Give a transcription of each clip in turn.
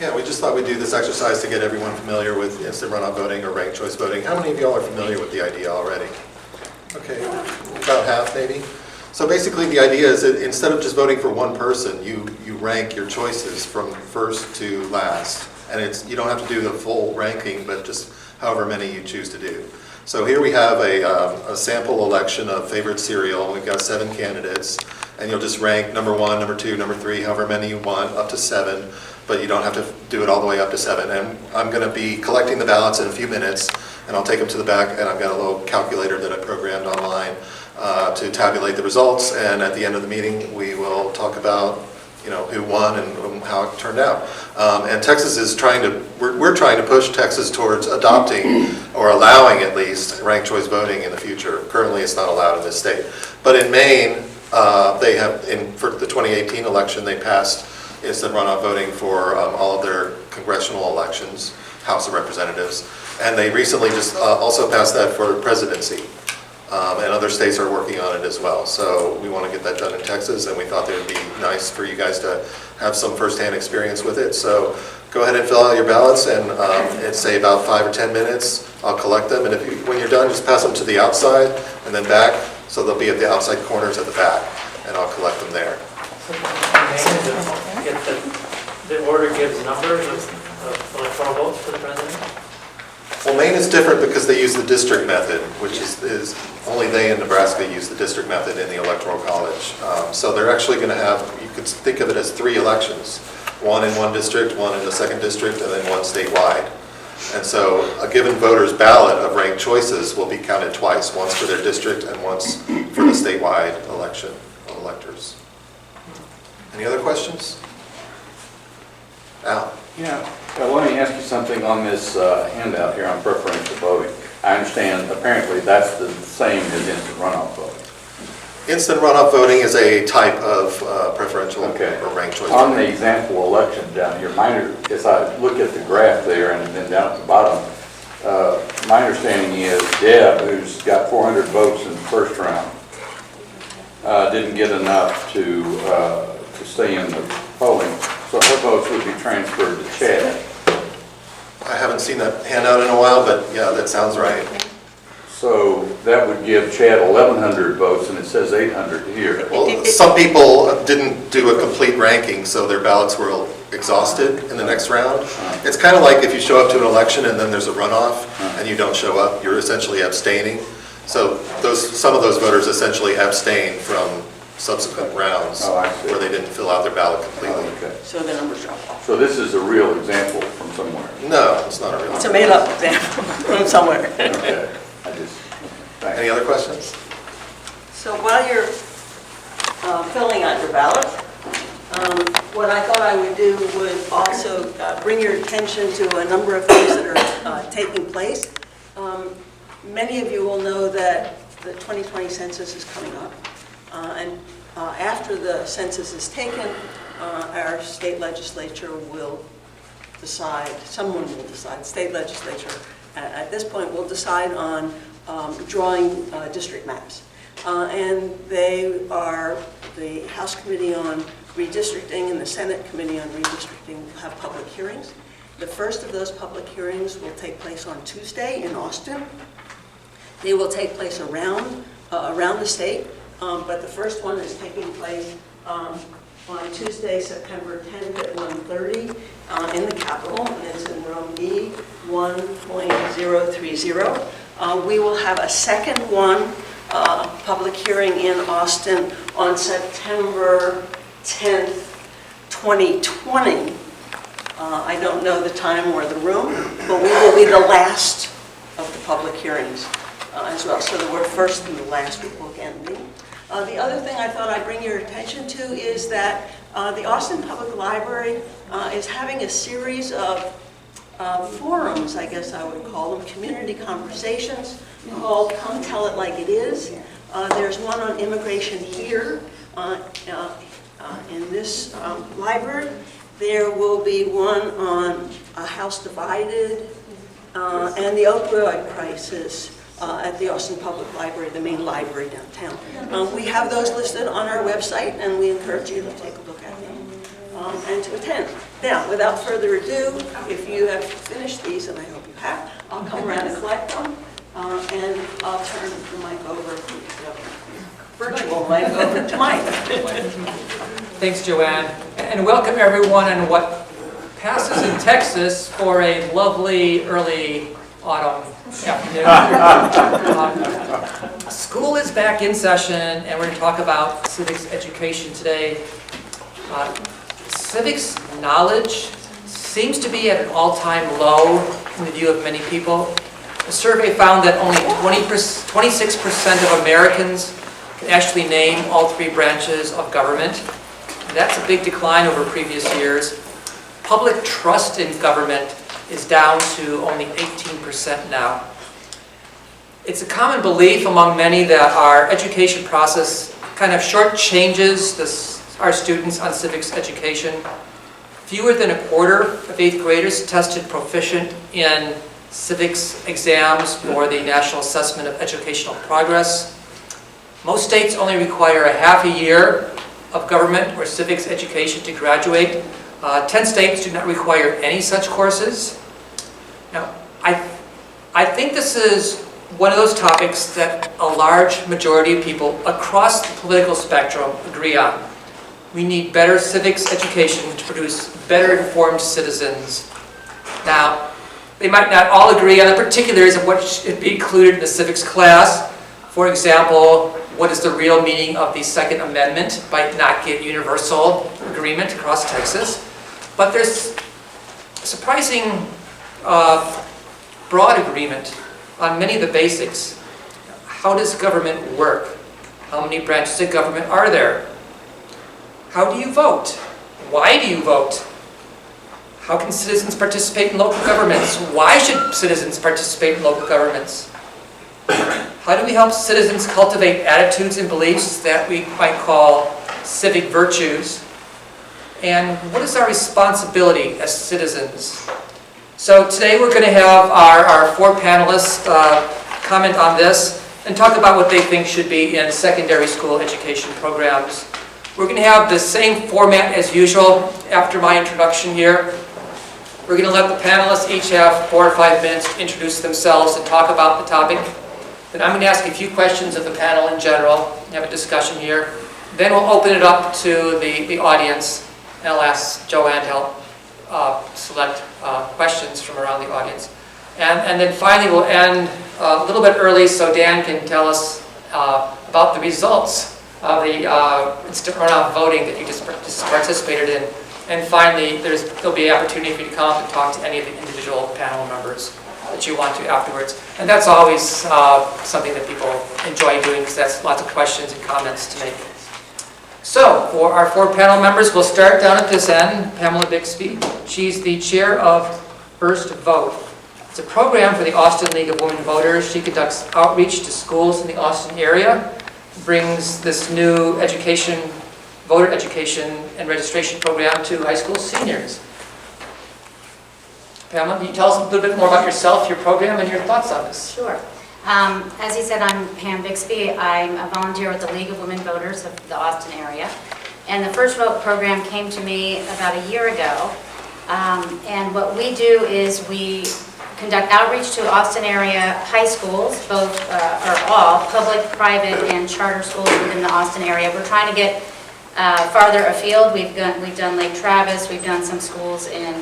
Yeah, we just thought we'd do this exercise to get everyone familiar with instant runoff voting or ranked choice voting. How many of y'all are familiar with the idea already? Okay, about half maybe. So basically the idea is that instead of just voting for one person, you rank your choices from first to last. And you don't have to do the full ranking, but just however many you choose to do. So here we have a sample election of favorite cereal. We've got 7 candidates, and you'll just rank number 1, number 2, number 3, however many you want, up to 7, but you don't have to do it all the way up to 7. And I'm going to be collecting the ballots in a few minutes, and I'll take them to the back, and I've got a little calculator that I programmed online to tabulate the results, and at the end of the meeting, we will talk about who won and how it turned out. And Texas is we're trying to push Texas towards adopting, or allowing at least, ranked choice voting in the future. Currently it's not allowed in this state. But in Maine, they have, for the 2018 election, they passed instant runoff voting for all of their congressional elections, House of Representatives. And they recently just also passed that for the presidency. And other states are working on it as well. So we want to get that done in Texas, and we thought it would be nice for you guys to have some firsthand experience with it. So go ahead and fill out your ballots, and it's say about 5 or 10 minutes. I'll collect them, and when you're done, just pass them to the outside and then back. So they'll be at the outside corners at the back, and I'll collect them there. The order gives numbers of electoral votes for the president? Well, Maine is different because they use the district method, which is only they in Nebraska use the district method in the Electoral College. So they're actually going to have, you could think of it as 3 elections, 1 in one district, 1 in the second district, and then 1 statewide. And so a given voter's ballot of ranked choices will be counted twice, once for their district and once for the statewide election of electors. Any other questions? Al? Yeah, let me ask you something on this handout here on preferential voting. I understand apparently that's the same as instant runoff voting. Instant runoff voting is a type of preferential or ranked choice On voting. the example election down here, as I look at the graph there and then down at the bottom, my understanding is Deb, who's got 400 votes in the first round, didn't get enough to stay in the polling. So her votes would be transferred to Chad. I haven't seen that handout in a while, but yeah, that sounds right. So that would give Chad 1,100 votes, and it says 800 here. Well, some people didn't do a complete ranking, so their ballots were exhausted in the next round. It's kind of like if you show up to an election and then there's a runoff and you don't show up, you're essentially abstaining. So some of those voters essentially abstain from subsequent rounds where they didn't fill out their ballot completely. Okay. So the numbers drop off. So this is a real example from somewhere. No, it's not a real. It's a made-up example from somewhere. Okay. Any other questions? So while you're filling out your ballot, what I thought I would do would also bring your attention to a number of things that are taking place. Many of you will know that the 2020 census is coming up. And after the census is taken, our state legislature will decide, someone will decide, state legislature at this point will decide on drawing district maps. And they are, the House Committee on Redistricting and the Senate Committee on Redistricting will have public hearings. The first of those public hearings will take place on Tuesday in Austin. They will take place around the state. But the first one is taking place on Tuesday, September 10th at 1:30 in the Capitol, and it's in room E 1.030. We will have a second one, public hearing in Austin on September 10th, 2020. I don't know the time or the room, but we will be the last of the public hearings as well. So the word first and the last will again be. The other thing I thought I'd bring your attention to is that the Austin Public Library is having a series of forums, I guess I would call them, community conversations called Come Tell It Like It Is. There's one on immigration here in this library. There will be one on a house divided and the opioid crisis at the Austin Public Library, the main library downtown. We have those listed on our website, and we encourage you to take a look at them. and to attend. Now, without further ado, if you have finished these, and I hope you have, I'll come around and collect them, and I'll turn the mic over, the virtual mic over to Mike. Thanks, Joanne, and welcome everyone on what passes in Texas for a lovely early autumn afternoon. School is back in session, and we're going to talk about civics education today. Civics knowledge seems to be at an all-time low in the view of many people. A survey found that only 26% of Americans can actually name all three branches of government. That's a big decline over previous years. Public trust in government is down to only 18% now. It's a common belief among many that our education process kind of shortchanges our students on civics education. Fewer than a quarter of 8th graders tested proficient in civics exams for the National Assessment of Educational Progress. Most states only require a half a year of government or civics education to graduate. 10 states do not require any such courses. Now, I think this is one of those topics that a large majority of people across the political spectrum agree on. We need better civics education to produce better informed citizens. Now, they might not all agree on the particulars of what should be included in the civics class. For example, what is the real meaning of the Second Amendment? Might not get universal agreement across Texas. But there's surprising broad agreement on many of the basics. How does government work? How many branches of government are there? How do you vote? Why do you vote? How can citizens participate in local governments? Why should citizens participate in local governments? How do we help citizens cultivate attitudes and beliefs that we might call civic virtues? And what is our responsibility as citizens? So today we're going to have our four panelists comment on this and talk about what they think should be in secondary school education programs. We're going to have the same format as usual after my introduction here. We're going to let the panelists each have 4 or 5 minutes to introduce themselves and talk about the topic. Then I'm going to ask a few questions of the panel in general and have a discussion here. Then we'll open it up to the audience, and I'll ask Joanne to help select questions from around the audience. And then finally we'll end a little bit early so Dan can tell us about the results of the instant runoff voting that you just participated in. And finally, there'll be an opportunity for you to come up and talk to any of the individual panel members that you want to afterwards. And that's always something that people enjoy doing because that's lots of questions and comments to make. So, for our 4 panel members, we'll start down at this end, Pamela Bixby. She's the chair of First Vote. It's a program for the Austin League of Women Voters. She conducts outreach to schools in the Austin area, brings this new voter education and registration program to high school seniors. Pamela, can you tell us a little bit more about yourself, your program, and your thoughts on this? Sure. As he said, I'm Pam Bixby. I'm a volunteer with the League of Women Voters of the Austin area. And the First Vote program came to me about a year ago. And what we do is we conduct outreach to Austin area high schools, both or all, public, private, and charter schools within the Austin area. We're trying to get farther afield. We've done Lake Travis. We've done some schools in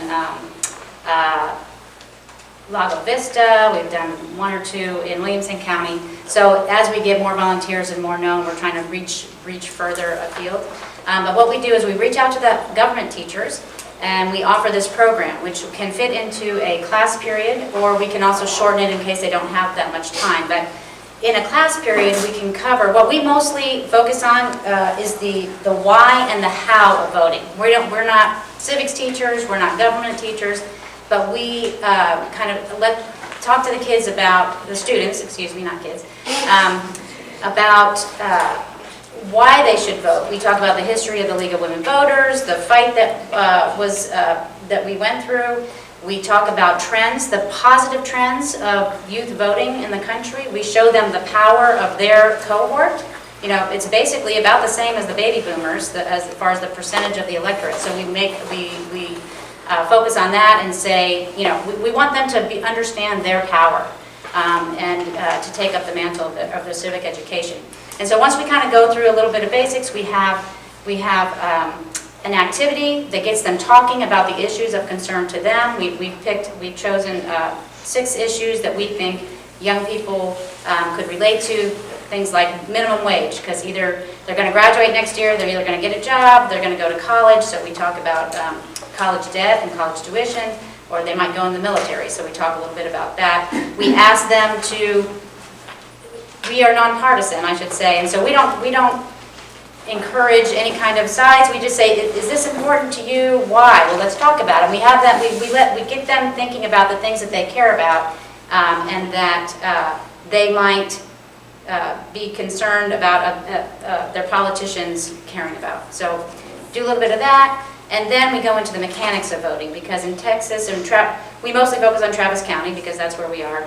Lago Vista. We've done 1 or 2 in Williamson County. So as we get more volunteers and more known, we're trying to reach further afield. But what we do is we reach out to the government teachers and we offer this program, which can fit into a class period, or we can also shorten it in case they don't have that much time. But in a class period, we can cover, what we mostly focus on is the why and the how of voting. We're not civics teachers, we're not government teachers, but we kind of talk to the kids about, the students, excuse me, not kids, about why they should vote. We talk about the history of the League of Women Voters, the fight that that we went through. We talk about trends, the positive trends of youth voting in the country. We show them the power of their cohort you know, it's basically about the same as the baby boomers, as far as the percentage of the electorate. So we focus on that and say, you know, we want them to understand their power and to take up the mantle of the civic education. And so once we kind of go through a little bit of basics, we have an activity that gets them talking about the issues of concern to them. We've chosen 6 issues that we think young people could relate to. Things like minimum wage, because either they're going to graduate next year, they're either going to get a job, they're going to go to college, so we talk about college debt and college tuition, or they might go in the military, so we talk a little bit about that. We ask them to, we are nonpartisan, I should say, and so we don't encourage any kind of sides. We just say, is this important to you? Why? Well, let's talk about it. We have that. We get them thinking about the things that they care about, and that they might be concerned about their politicians caring about. So do a little bit of that, and then we go into the mechanics of voting, because in Texas, and we mostly focus on Travis County because that's where we are.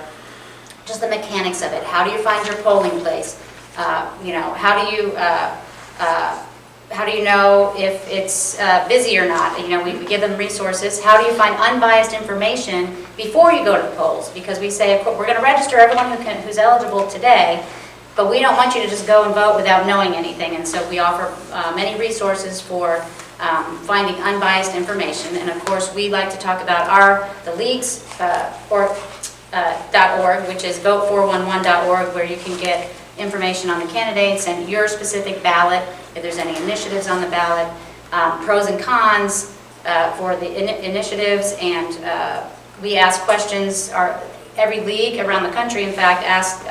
Just the mechanics of it. How do you find your polling place? You know, how do you know if it's busy or not? You know, we give them resources. How do you find unbiased information before you go to the polls? Because we say, of course, we're going to register everyone who's eligible today, but we don't want you to just go and vote without knowing anything. And so we offer many resources for finding unbiased information. And of course, we like to talk about the leagues .org, which is vote411.org, where you can get information on the candidates and your specific ballot, if there's any initiatives on the ballot, pros and cons for the initiatives, and we ask questions. Every league around the country, in fact, asks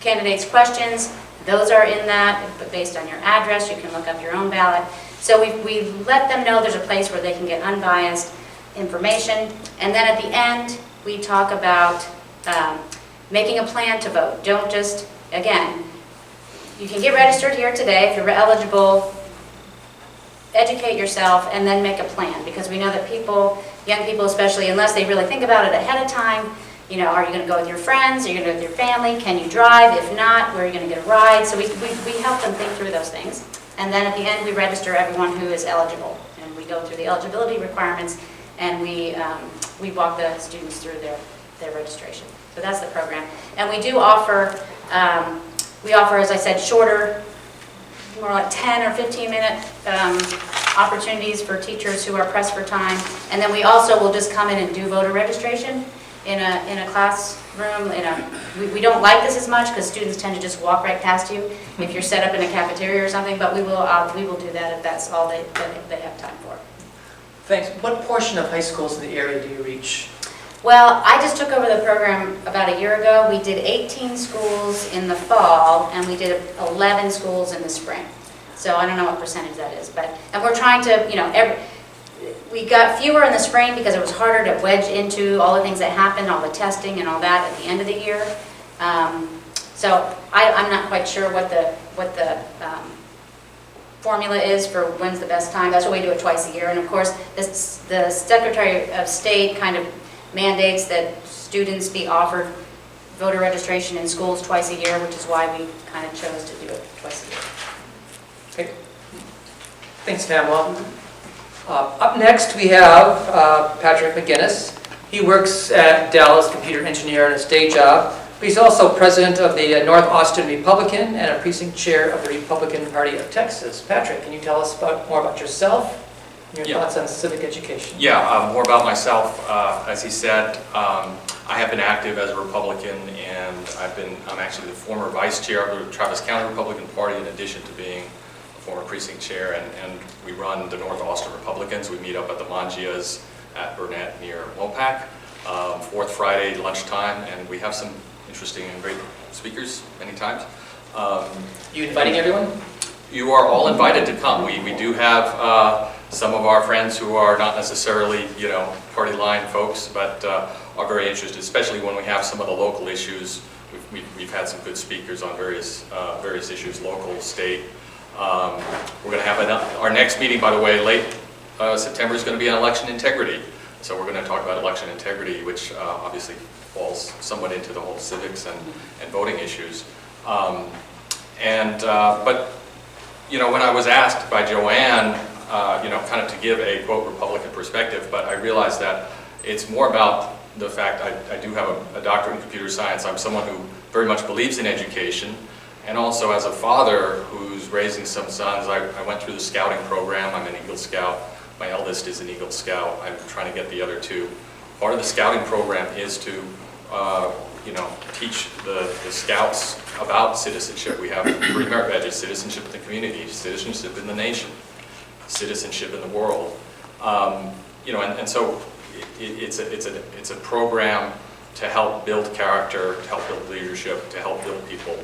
candidates questions. Those are in that, but based on your address, you can look up your own ballot. So we let them know there's a place where they can get unbiased information. And then at the end, we talk about making a plan to vote. Don't just, again, you can get registered here today if you're eligible, educate yourself, and then make a plan, because we know that young people especially, unless they really think about it ahead of time, you know, are you going to go with your friends? Are you going to go with your family? Can you drive? If not, where are you going to get a ride? So we help them think through those things. And then at the end, we register everyone who is eligible. And we go through the eligibility requirements, and we walk the students through their registration. So that's the program. And we do offer, as I said, shorter, more like 10 or 15-minute opportunities for teachers who are pressed for time. And then we also will just come in and do voter registration in a classroom. We don't like this as much because students tend to just walk right past you if you're set up in a cafeteria or something, but we will do that if that's all they have time for. Thanks. What portion of high schools in the area do you reach? Well, I just took over the program about a year ago. We did 18 schools in the fall, and we did 11 schools in the spring. So I don't know what percentage that is, and we're trying to, you know, we got fewer in the spring because it was harder to wedge into all the things that happened, all the testing and all that at the end of the year. So I'm not quite sure what the formula is for when's the best time. That's why we do it twice a year. And of course, the Secretary of State kind of mandates that students be offered voter registration in schools twice a year, which is why we kind of chose to do it twice a year. Okay. Thanks, Pamela. Up next, we have Patrick McGinnis. He works at Dell as computer engineer in his day job, but he's also president of the North Austin Republican and a precinct chair of the Republican Party of Texas. Patrick, can you tell us more about yourself and your thoughts on civic education? Yeah, more about myself. As he said, I have been active as a Republican, and I'm actually the former vice chair of the Travis County Republican Party, in addition to being former precinct chair, and we run the North Austin Republicans. We meet up at the Mangias at Burnett near Mopac, fourth Friday lunchtime, and we have some interesting and great speakers many times. You inviting everyone? You are all invited to come. We do have some of our friends who are not necessarily, you know, party line folks, but are very interested, especially when we have some of the local issues. We've had some good speakers on various issues, local, state. We're going to have our next meeting, by the way, late September, is going to be on election integrity. So we're going to talk about election integrity, which obviously falls somewhat into the whole civics and voting issues. And, but, you know, when I was asked by Joanne, you know, kind of to give a, quote, Republican perspective, but I realized that it's more about the fact I do have a doctorate in computer science. I'm someone who very much believes in education, and also as a father who's raising some sons, I went through the scouting program. I'm an Eagle Scout. My eldest is an Eagle Scout. I'm trying to get the other two. Part of the scouting program is to, you know, teach the scouts about citizenship. We have 3 merit badges: citizenship in the community, citizenship in the nation, citizenship in the world. You know, and so it's a program to help build character, to help build leadership, to help build people,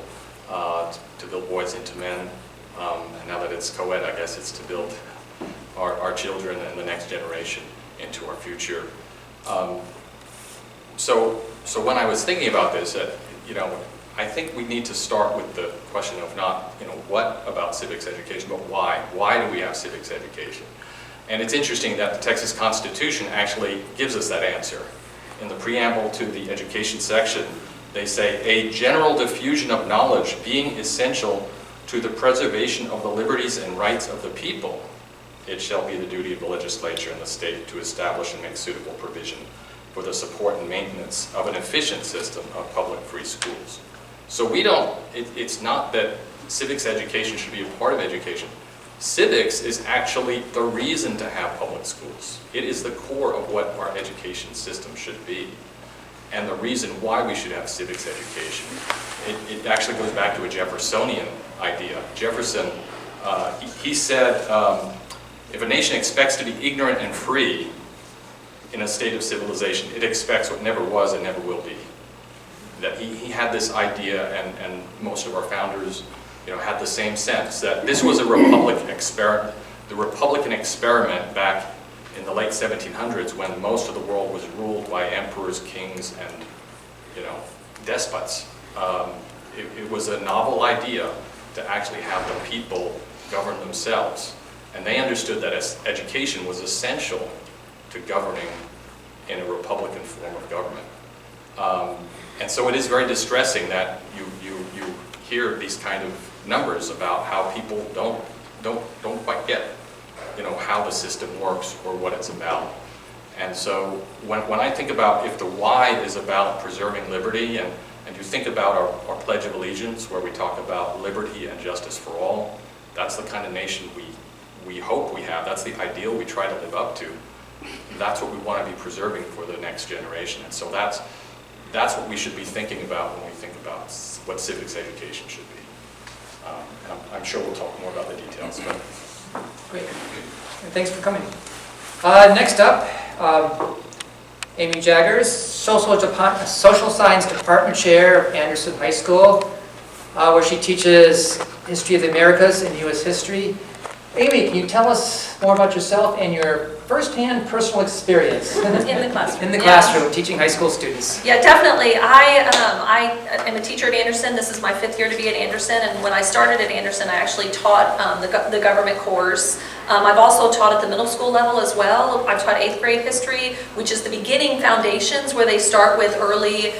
to build boys into men. And now that it's co-ed, I guess it's to build our children and the next generation into our future. So when I was thinking about this, you know, I think we need to start with the question of not, you know, what about civics education, but why? Why do we have civics education? And it's interesting that the Texas Constitution actually gives us that answer. In the preamble to the education section, they say, "A general diffusion of knowledge being essential to the preservation of the liberties and rights of the people, it shall be the duty of the legislature and the state to establish and make suitable provision for the support and maintenance of an efficient system of public free schools." So we don't, it's not that civics education should be a part of education. Civics is actually the reason to have public schools. It is the core of what our education system should be, and the reason why we should have civics education. It actually goes back to a Jeffersonian idea. Jefferson, he said, if a nation expects to be ignorant and free in a state of civilization, it expects what never was and never will be. That he had this idea, and most of our founders, you know, had the same sense that this was a Republican experiment. The Republican experiment back in the late 1700s, when most of the world was ruled by emperors, kings, and, you know, despots. It was a novel idea to actually have the people govern themselves, and they understood that education was essential to governing in a Republican form of government. And so it is very distressing that you hear these kind of numbers about how people don't quite get, you know, how the system works or what it's about. And so when I think about if the why is about preserving liberty, and you think about our Pledge of Allegiance, where we talk about liberty and justice for all, that's the kind of nation we hope we have. That's the ideal we try to live up to. That's what we want to be preserving for the next generation. And so that's what we should be thinking about when we think about what civics education should be. And I'm sure we'll talk more about the details. But. Great. Thanks for coming. Next up, Amy Jaggers, Social Science Department Chair of Anderson High School, where she teaches history of the Americas and U.S. history. Amy, can you tell us more about yourself and your first-hand personal experience in the classroom? In the classroom, teaching high school students. Yeah, definitely. I am a teacher at Anderson. This is my 5th year to be at Anderson, and when I started at Anderson, I actually taught the government course. I've also taught at the middle school level as well. I've taught 8th grade history, which is the beginning foundations, where they start with early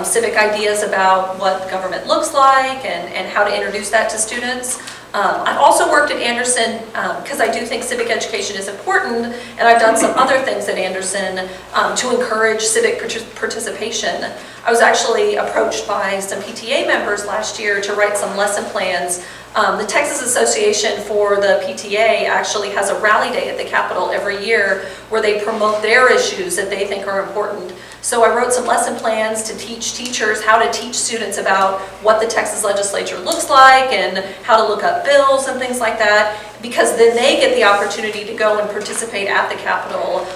civic ideas about what government looks like and how to introduce that to students. I've also worked at Anderson because I do think civic education is important, and I've done some other things at Anderson to encourage civic participation. I was actually approached by some PTA members last year to write some lesson plans. The Texas Association for the PTA actually has a rally day at the Capitol every year where they promote their issues that they think are important. So I wrote some lesson plans to teach teachers how to teach students about what the Texas legislature looks like and how to look up bills and things like that, because then they get the opportunity to go and participate at the Capitol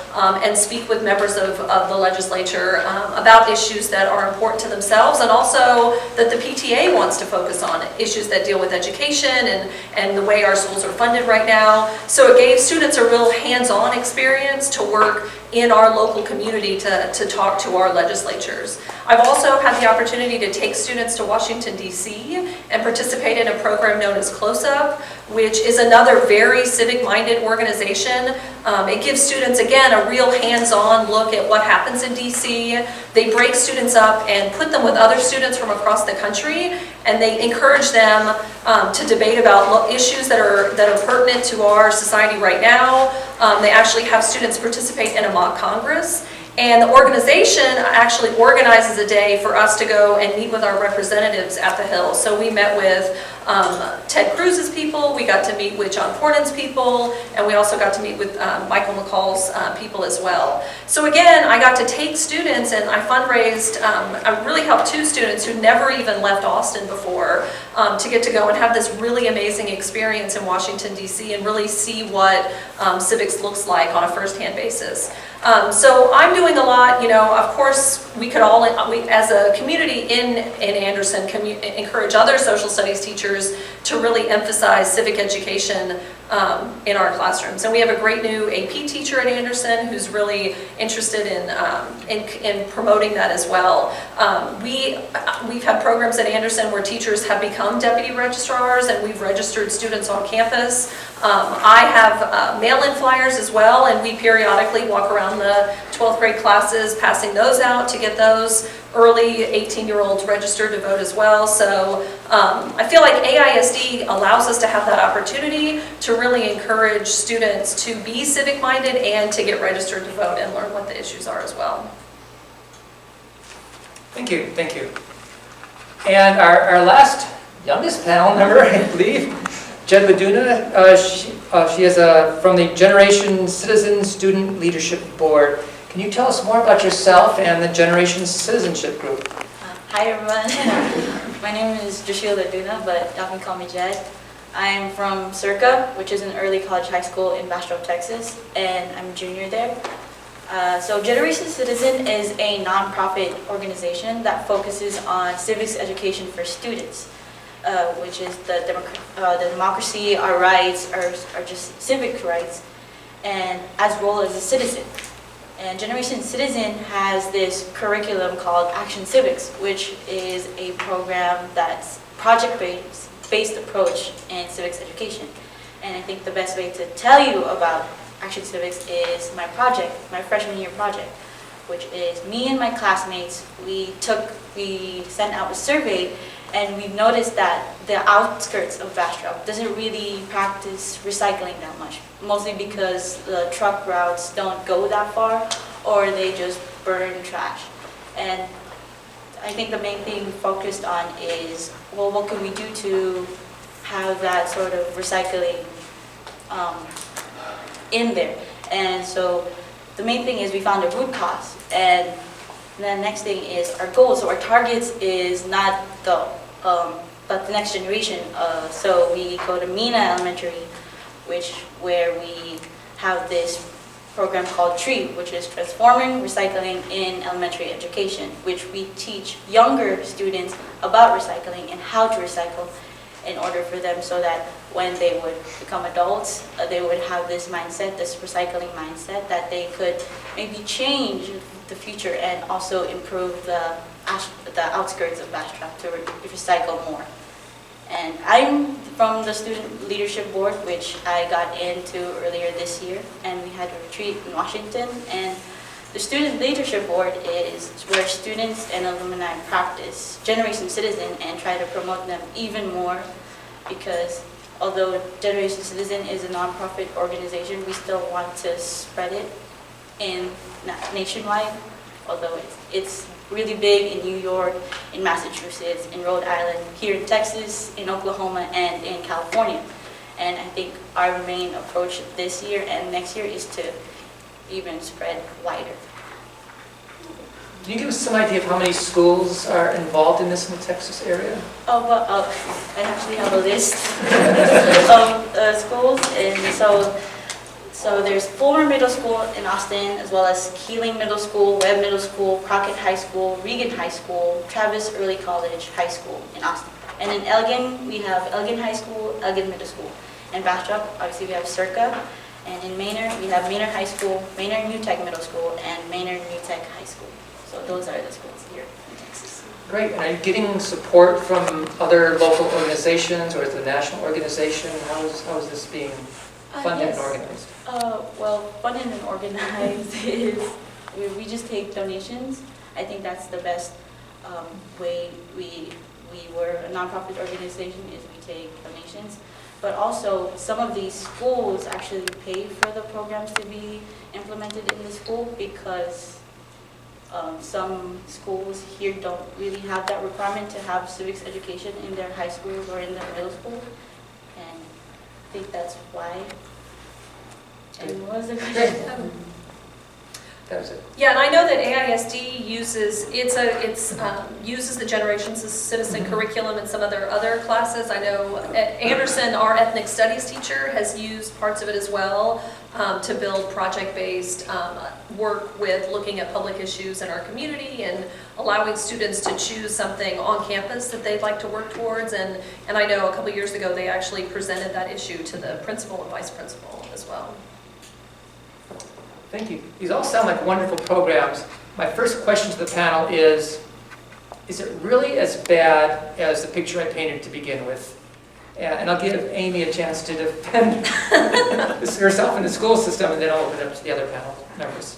and speak with members of the legislature about issues that are important to themselves, and also that the PTA wants to focus on, issues that deal with education and the way our schools are funded right now. So it gave students a real hands-on experience to work in our local community to talk to our legislatures. I've also had the opportunity to take students to Washington, D.C. and participate in a program known as Close Up, which is another They're a very civic-minded organization. It gives students, again, a real hands-on look at what happens in DC. They break students up and put them with other students from across the country, and they encourage them to debate about issues that are pertinent to our society right now. They actually have students participate in a mock Congress. And the organization actually organizes a day for us to go and meet with our representatives at the Hill. So we met with Ted Cruz's people, we got to meet with John Portman's people, and we also got to meet with Michael McCall's people as well. So again, I got to take students and I fundraised, I really helped 2 students who never even left Austin before to get to go and have this really amazing experience in Washington, D.C. and really see what civics looks like on a first-hand basis. So I'm doing a lot, you know, of course, we could all, as a community in Anderson, encourage other social studies teachers to really emphasize civic education in our classrooms. And we have a great new AP teacher at Anderson who's really interested in promoting that as well. We've had programs at Anderson where teachers have become deputy registrars and we've registered students on campus. I have mail-in flyers as well, and we periodically walk around the 12th grade classes passing those out to get those early 18-year-olds registered to vote as well. So I feel like AISD allows us to have that opportunity to really encourage students to be civic-minded and to get registered to vote and learn what the issues are as well. Thank you, thank you. And our last youngest panel member, I believe, Jed Laduna, she is from the Generation Citizen Student Leadership Board. Can you tell us more about yourself and the Generation Citizenship Group? Hi everyone, my name is Joshua Laduna, but y'all can call me Jed. I'm from Circa, which is an early college high school in Bastrop, Texas, and I'm a junior there. So Generation Citizen is a nonprofit organization that focuses on civics education for students, which is the democracy, our rights, our just civic rights, and as well as a citizen. And Generation Citizen has this curriculum called Action Civics, which is a program that's project-based approach in civics education. And I think the best way to tell you about Action Civics is my project, my freshman year project, which is me and my classmates, we sent out a survey, and we've noticed that the outskirts of Bastrop doesn't really practice recycling that much, mostly because the truck routes don't go that far, or they just burn trash. And I think the main thing focused on is, well, what can we do to have that sort of recycling in there? And so the main thing is we found a root cause, and the next thing is our goals. So our targets is not but the next generation. So we go to Mina Elementary, where we have this program called TREE, which is Transforming Recycling in Elementary Education, which we teach younger students about recycling and how to recycle in order for them so that when they would become adults, they would have this mindset, this recycling mindset, that they could maybe change the future and also improve the outskirts of Bastrop to recycle more. And I'm from the Student Leadership Board, which I got into earlier this year, and we had a retreat in Washington. And the Student Leadership Board is where students and alumni practice Generation Citizen and try to promote them even more, because although Generation Citizen is a nonprofit organization, we still want to spread it nationwide, although it's really big in New York, in Massachusetts, in Rhode Island, here in Texas, in Oklahoma, and in California. And I think our main approach this year and next year is to even spread wider. Can you give us some idea of how many schools are involved in this in the Texas area? Oh, but I actually have a list of schools, and so there's Fulmer Middle School in Austin, as well as Keeling Middle School, Webb Middle School, Crockett High School, Regan High School, Travis Early College High School in Austin. And in Elgin, we have Elgin High School, Elgin Middle School. In Bastrop, obviously we have Circa. And in Maynard, we have Maynard High School, Maynard New Tech Middle School, and Maynard New Tech High School. So those are the schools here in Texas. Great, and are you getting support from other local organizations, or is it a national organization? How is this being funded and Yes. organized? Well, funded and organized is, we just take donations. I think that's the best way. We're a nonprofit organization, is we take donations. But also, some of these schools actually pay for the programs to be implemented in the school, because some schools here don't really have that requirement to have civics education in their high schools or in their middle school. And I think that's why. And what was the question? That was it. Yeah, and I know that AISD uses, uses the Generations of Citizen curriculum in some of their other classes. I know Anderson, our ethnic studies teacher, has used parts of it as well to build project-based work with looking at public issues in our community and allowing students to choose something on campus that they'd like to work towards. And I know a couple years ago, they actually presented that issue to the principal and vice principal as well. Thank you. These all sound like wonderful programs. My first question to the panel is it really as bad as the picture I painted to begin with? And I'll give Amy a chance to defend herself in the school system, and then I'll open it up to the other panel members.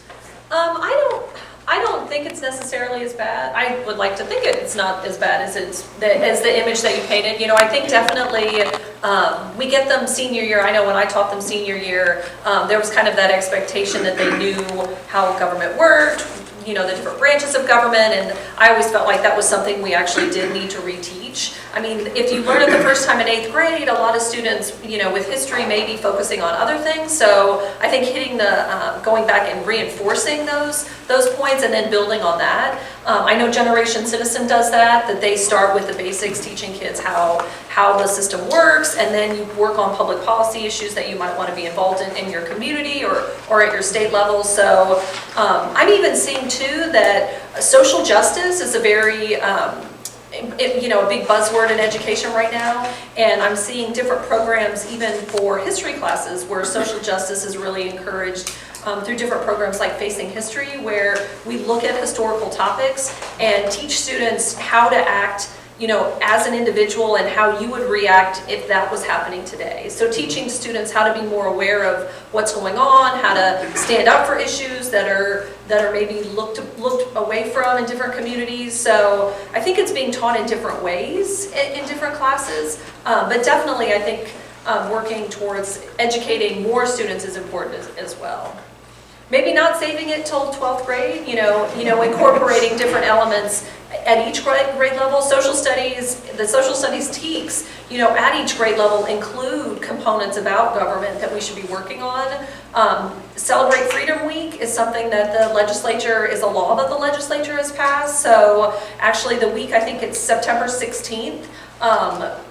I don't think it's necessarily as bad. I would like to think it's not as bad as the image that you painted. You know, I think definitely we get them senior year. I know when I taught them senior year, there was kind of that expectation that they knew how government worked, you know, the different branches of government, and I always felt like that was something we actually did need to reteach. I mean, if you learn it the first time in 8th grade, a lot of students, you know, with history may be focusing on other things. So I think hitting the, going back and reinforcing those points and then building on that. I know Generation Citizen does that they start with the basics, teaching kids how the system works, and then you work on public policy issues that you might want to be involved in your community or at your state level. So I'm even seeing too that social justice is a very, you know, a big buzzword in education right now, and I'm seeing different programs even for history classes where social justice is really encouraged through different programs like Facing History, where we look at historical topics and teach students how to act, you know, as an individual and how you would react if that was happening today. So teaching students how to be more aware of what's going on, how to stand up for issues that are maybe looked away from in different communities. So I think it's being taught in different ways in different classes, but definitely I think working towards educating more students is important as well. Maybe not saving it till 12th grade, you know, incorporating different elements at each grade level. Social studies, the social studies TEKS, you know, at each grade level include components about government that we should be working on. Celebrate Freedom Week is something that the legislature, is a law that the legislature has passed. So actually the week, I think it's September 16th,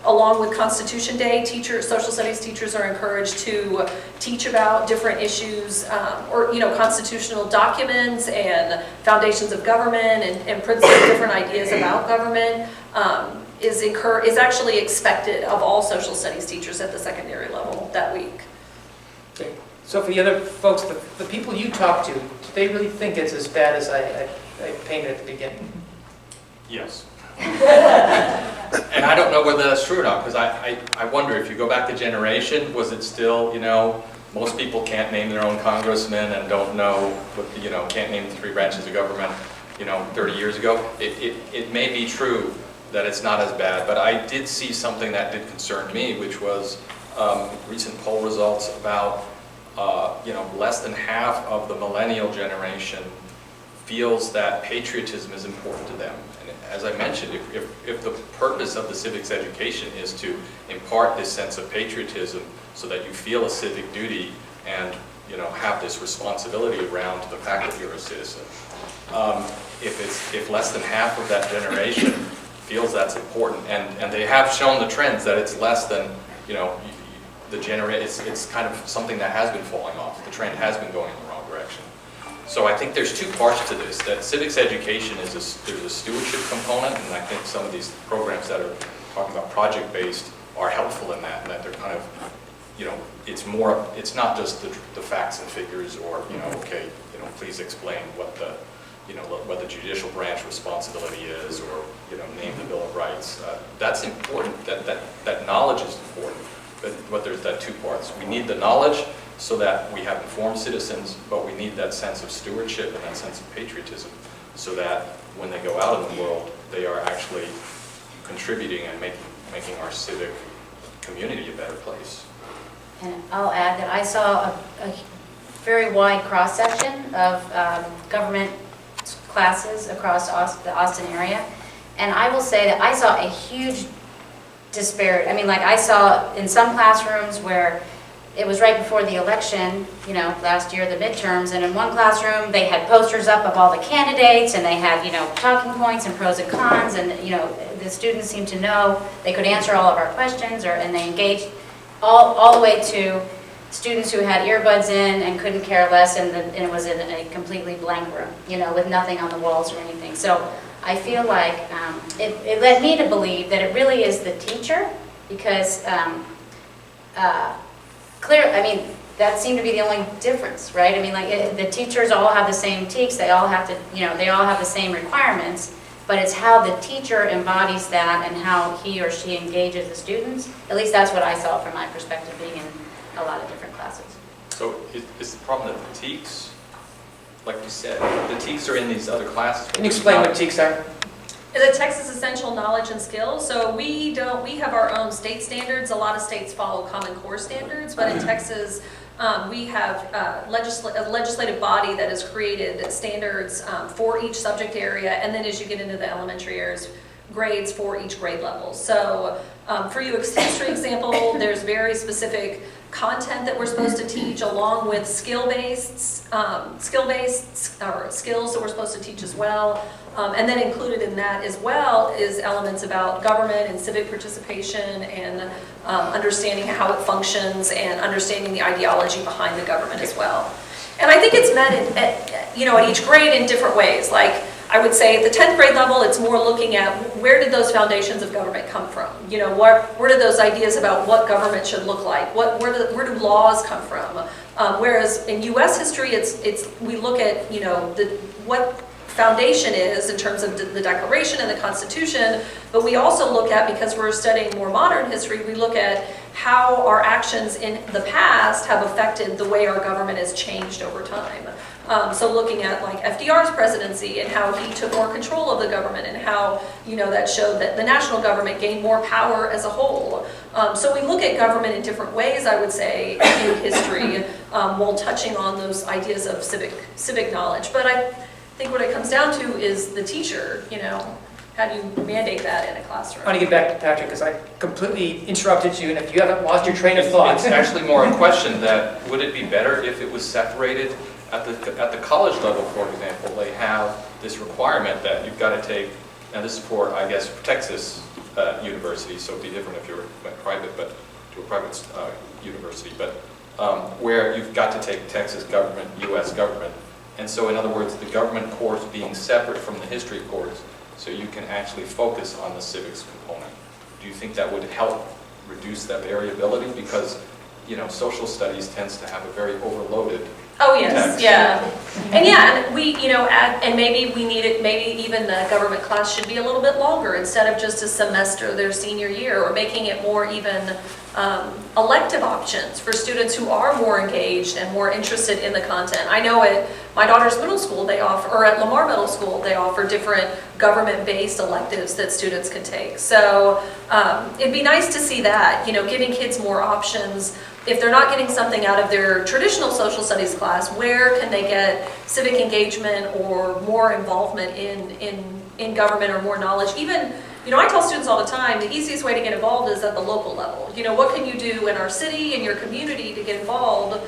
along with Constitution Day, social studies teachers are encouraged to teach about different issues, or, you know, constitutional documents and foundations of government and principles, different ideas about government, is actually expected of all social studies teachers at the secondary level that week. Okay. So for the other folks, the people you talk to, do they really think it's as bad as I painted at the beginning? Yes. And I don't know whether that's true or not, because I wonder, if you go back to generation, was it still, you know, most people can't name their own congressman and don't know, you know, can't name the 3 branches of government, you know, 30 years ago. It may be true that it's not as bad, but I did see something that did concern me, which was recent poll results about, you know, less than half of the millennial generation feels that patriotism is important to them. And as I mentioned, if the purpose of the civics education is to impart this sense of patriotism so that you feel a civic duty and, you know, have this responsibility around the fact that you're a citizen, if less than half of that generation feels that's important, and they have shown the trends that it's less than, you know, it's kind of something that has been falling off. The trend has been going in the wrong direction. So I think there's 2 parts to this, that civics education there's a stewardship component, and I think some of these programs that are talking about project-based are helpful in that, and that they're kind of, you know, it's not just the facts and figures, or, you know, okay, you know, please explain what the you know, what the judicial branch responsibility is, or, you know, name the Bill of Rights. That's important, that knowledge is important, but there's that two parts. We need the knowledge so that we have informed citizens, but we need that sense of stewardship and that sense of patriotism so that when they go out in the world, they are actually contributing and making our civic community a better place. And I'll add that I saw a very wide cross-section of government classes across the Austin area. And I will say that I saw a huge disparity. I mean, like I saw in some classrooms where it was right before the election, you know, last year, the midterms, and in one classroom they had posters up of all the candidates and they had, you know, talking points and pros and cons, and, you know, the students seemed to know they could answer all of our questions, and they engaged all the way to students who had earbuds in and couldn't care less, and it was in a completely blank room, you know, with nothing on the walls or anything. So I feel like it led me to believe that it really is the teacher, because I mean, that seemed to be the only difference, right? I mean, like the teachers all have the same TEKS, they all have to, you know, they all have the same requirements, but it's how the teacher embodies that and how he or she engages the students. At least that's what I saw from my perspective, being in a lot of different classes. So is the problem that the TEKS, like you said, the TEKS are in these other classes? Can you explain what TEKS are? The Texas Essential Knowledge and Skills. So we have our own state standards. A lot of states follow Common Core standards, but in Texas, we have a legislative body that has created standards for each subject area, and then as you get into the elementary areas, grades for each grade level. So for U.S. history example, there's very specific content that we're supposed to teach, along with skill-based or skills that we're supposed to teach as well. And then included in that as well is elements about government and civic participation and understanding how it functions and understanding the ideology behind the government as well. And I think it's met at each grade in different ways. Like I would say at the 10th grade level, it's more looking at where did those foundations of government come from? You know, where do those ideas about what government should look like? Where do laws come from? Whereas in U.S. history, we look at, you know, what foundation is in terms of the Declaration and the Constitution, but we also look at, because we're studying more modern history, we look at how our actions in the past have affected the way our government has changed over time. So looking at like FDR's presidency and how he took more control of the government, and how, you know, that showed that the national government gained more power as a whole. So we look at government in different ways, I would say, in history, while touching on those ideas of civic knowledge. But I think what it comes down to is the teacher, you know, how do you mandate that in a classroom? I want to get back to Patrick because I completely interrupted you, and if you haven't lost your train of thought. It's actually more a question that would it be better if it was separated at the college level, for example. They have this requirement that you've got to take, now this is for, I guess, Texas university, so it'd be different if you were private, but to a private university, but where you've got to take Texas government, U.S. government. And so in other words, the government course being separate from the history course, so you can actually focus on the civics component. Do you think that would help reduce that variability? Because, you know, social studies tends to have a very overloaded Oh yes, text. yeah, and we, you know, and maybe we need it. Maybe even the government class should be a little bit longer instead of just a semester their senior year, or making it more even elective options for students who are more engaged and more interested in the content. I know at my daughter's middle school they offer, or at Lamar Middle School, they offer different government-based electives that students can take. So it'd be nice to see that, you know, giving kids more options. If they're not getting something out of their traditional social studies class, where can they get civic engagement or more involvement in government, or more knowledge? Even, you know, I tell students all the time, the easiest way to get involved is at the local level. You know, what can you do in our city, in your community to get involved?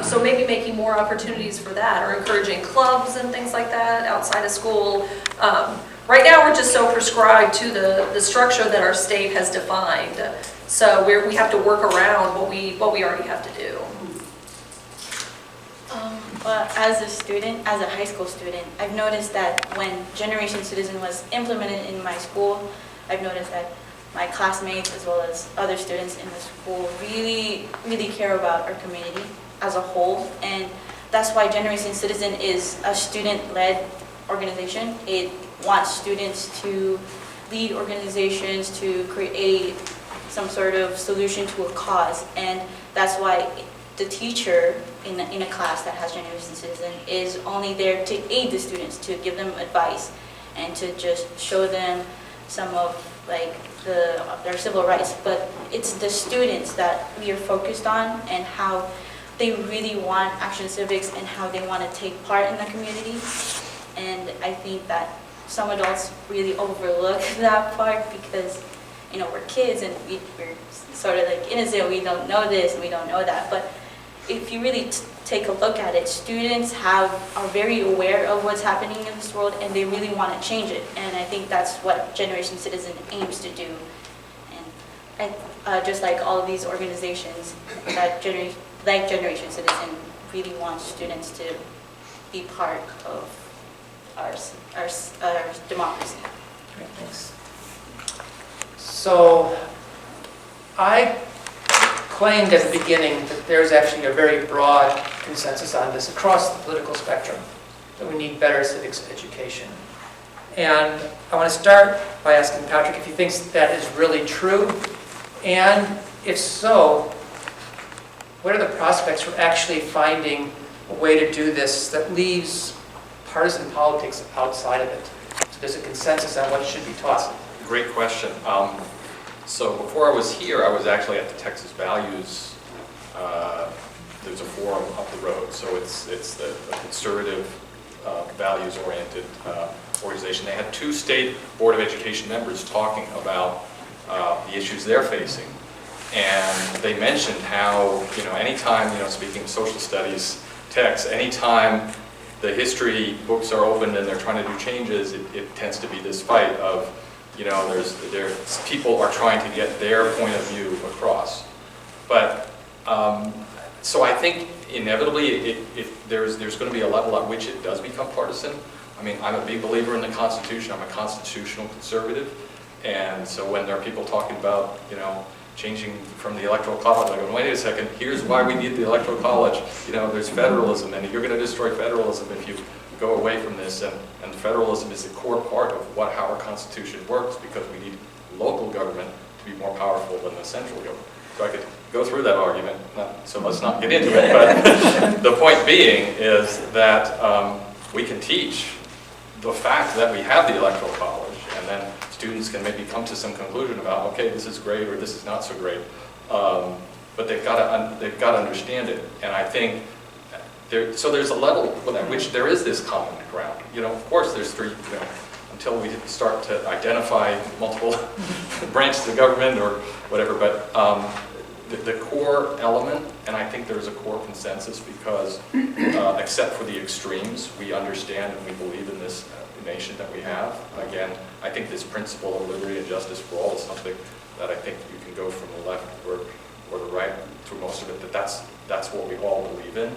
So maybe making more opportunities for that, or encouraging clubs and things like that outside of school. Right now we're just so prescribed to the structure that our state has defined. So we have to work around what we already have to do. Well, as a student, as a high school student, I've noticed that when Generation Citizen was implemented in my school, I've noticed that my classmates as well as other students in the school really, really care about our community as a whole. And that's why Generation Citizen is a student-led organization. It wants students to lead organizations, to create some sort of solution to a cause, and that's why the teacher in a class that has Generation Citizen is only there to aid the students, to give them advice, and to just show them some of like their civil rights. But it's the students that we are focused on, and how they really want Action Civics and how they want to take part in the community. And I think that some adults really overlook that part because, you know, we're kids and we're sort of like innocent. We don't know this and we don't know that. But if you really take a look at it, students are very aware of what's happening in this world, and they really want to change it. And I think that's what Generation Citizen aims to do. And just like all of these organizations, that Generation Citizen really wants students to be part of our democracy. Great, thanks. So I claimed at the beginning that there's actually a very broad consensus on this across the political spectrum, that we need better civics education. And I want to start by asking Patrick if he thinks that is really true, and if so, what are the prospects for actually finding a way to do this that leaves partisan politics outside of it? So there's a consensus on what should be taught. Great question. So before I was here, I was actually at the Texas Values. There's a forum up the road. So it's the conservative, values-oriented organization. They had 2 state Board of Education members talking about the issues they're facing. And they mentioned how, you know, anytime, you know, speaking of social studies texts, anytime the history books are opened and they're trying to do changes, it tends to be this fight of, you know, there's people are trying to get their point of view across. But, so I think inevitably there's going to be a level at which it does become partisan. I mean, I'm a big believer in the Constitution. I'm a constitutional conservative. And so when there are people talking about, you know, changing from the Electoral College, I go, wait a second, here's why we need the Electoral College. You know, there's federalism, and you're going to destroy federalism if you go away from this. And federalism is a core part of how our Constitution works, because we need local government to be more powerful than the central government. So I could go through that argument, so let's not get into it. But the point being is that we can teach the fact that we have the Electoral College, and then students can maybe come to some conclusion about, okay, this is great or this is not so great. But they've got to understand it. And I think so there's a level at which there is this common ground. You know, of course, there's 3. You know, until we start to identify multiple branches of government or whatever. But the core element, and I think there's a core consensus because, except for the extremes, we understand and we believe in this nation that we have. Again, I think this principle of liberty and justice for all is something that I think you can go from the left or the right through most of it, that's what we all believe in.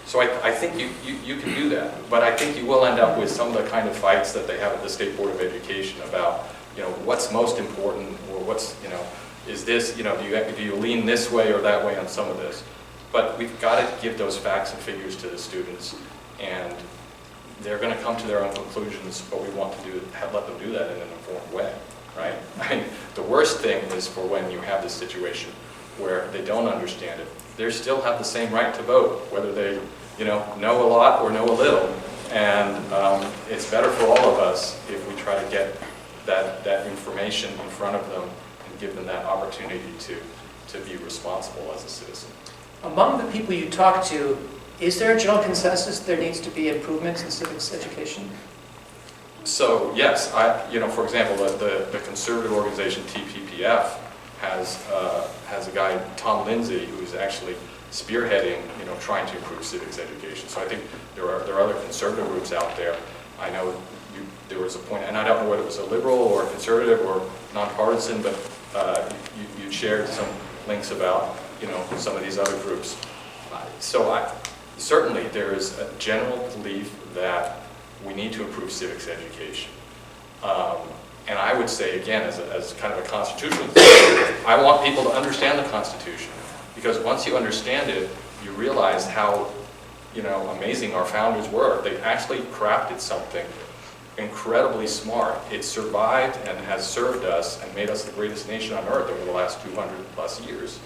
So I think you can do that, but I think you will end up with some of the kind of fights that they have at the State Board of Education about, you know, what's most important, or what's, you know, is this, you know, do you lean this way or that way on some of this? But we've got to give those facts and figures to the students, and they're going to come to their own conclusions, but we want to let them do that in an informed way, right? I mean, the worst thing is for when you have this situation where they don't understand it. They still have the same right to vote, whether they, you know a lot or know a little. And it's better for all of us if we try to get that information in front of them and give them that opportunity to be responsible as a citizen. Among the people you talk to, is there a general consensus there needs to be improvements in civics education? So yes, for example, the conservative organization TPPF has a guy, Tom Lindsay, who's actually spearheading, trying to improve civics education. So I think there are other conservative groups out there. I know there was a point, and I don't know whether it was a liberal or a conservative or nonpartisan, but you shared some links about some of these other groups. So certainly there is a general belief that we need to improve civics education. And I would say, again, as kind of a constitutional thing, I want people to understand the Constitution. Because once you understand it, you realize how amazing our founders were. They actually crafted something incredibly smart. It survived and has served us and made us the greatest nation on earth over the last 200 plus years.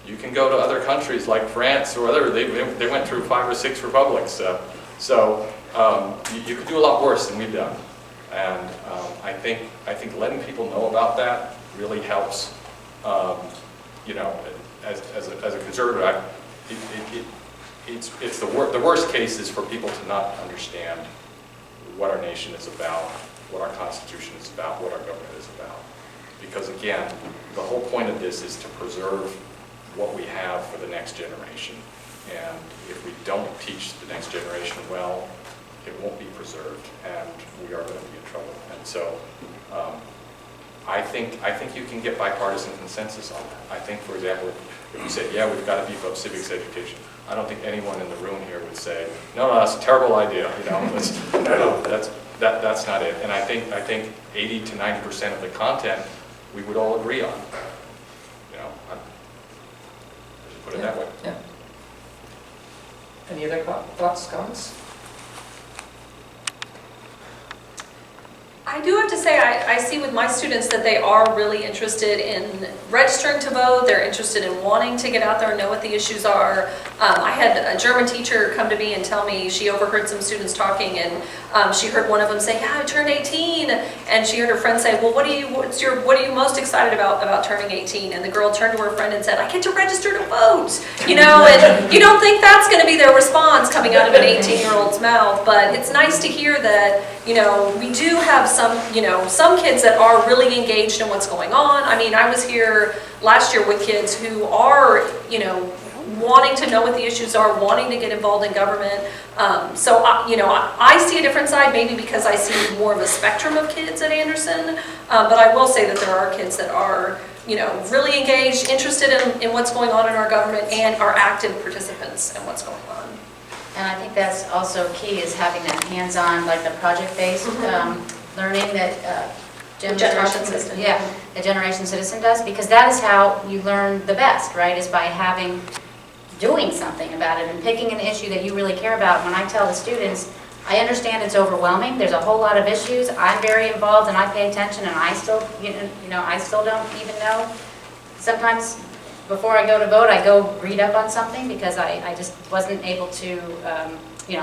You can go to other countries like France or other, they went through 5 or 6 republics. You could do a lot worse than we've done. And I think letting people know about that really helps. As a conservative, it's the worst case is for people to not understand what our nation is about, what our Constitution is about, what our government is about. Because again, the whole point of this is to preserve what we have for the next generation. And if we don't teach the next generation well, it won't be preserved, and we are going to be in trouble. And so, I think you can get bipartisan consensus on that. I think, for example, if you said, yeah, we've got to beef up civics education, I don't think anyone in the room here would say, no, that's a terrible idea. That's not it. And I think 80 to 90% of the content we would all agree on. Just put it that way. Yeah. Any other thoughts, comments? I do have to say, I see with my students that they are really interested in registering to vote. They're interested in wanting to get out there and know what the issues are. I had a German teacher come to me and tell me she overheard some students talking, and she heard one of them say, yeah, I turned 18. And she heard her friend say, well, what are you most excited about turning 18? And the girl turned to her friend and said, I get to register to vote. And you don't think that's going to be their response coming out of an 18-year-old's mouth, but it's nice to hear that, we do have some kids that are really engaged in what's going on. I mean, I was here last year with kids who are, wanting to know what the issues are, wanting to get involved in government. So, I see a different side, maybe because I see more of a spectrum of kids at Anderson. But I will say that there are kids that are, really engaged, interested in what's going on in our government, and are active participants in what's going on. And I think that's also key, is having that hands-on, like the project-based learning that Generation Citizen. Yeah, the Generation Citizen does, because that is how you learn the best, right? Is by doing something about it and picking an issue that you really care about. When I tell the students, I understand it's overwhelming. There's a whole lot of issues. I'm very involved and I pay attention, and I still, I still don't even know. Sometimes before I go to vote, I go read up on something because I just wasn't able to,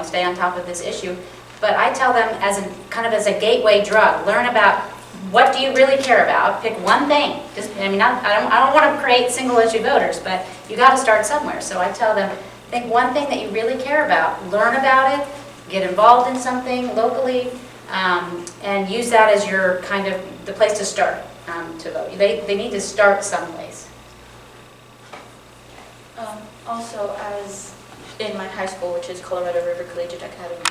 stay on top of this issue. But I tell them as a gateway drug, learn about what do you really care about. Pick one thing. I don't want to create single issue voters, but you got to start somewhere. So I tell them, think one thing that you really care about, learn about it, get involved in something locally, and use that as your the place to start to vote. They need to start someplace. Also, as in my high school, which is Colorado River Collegiate Academy,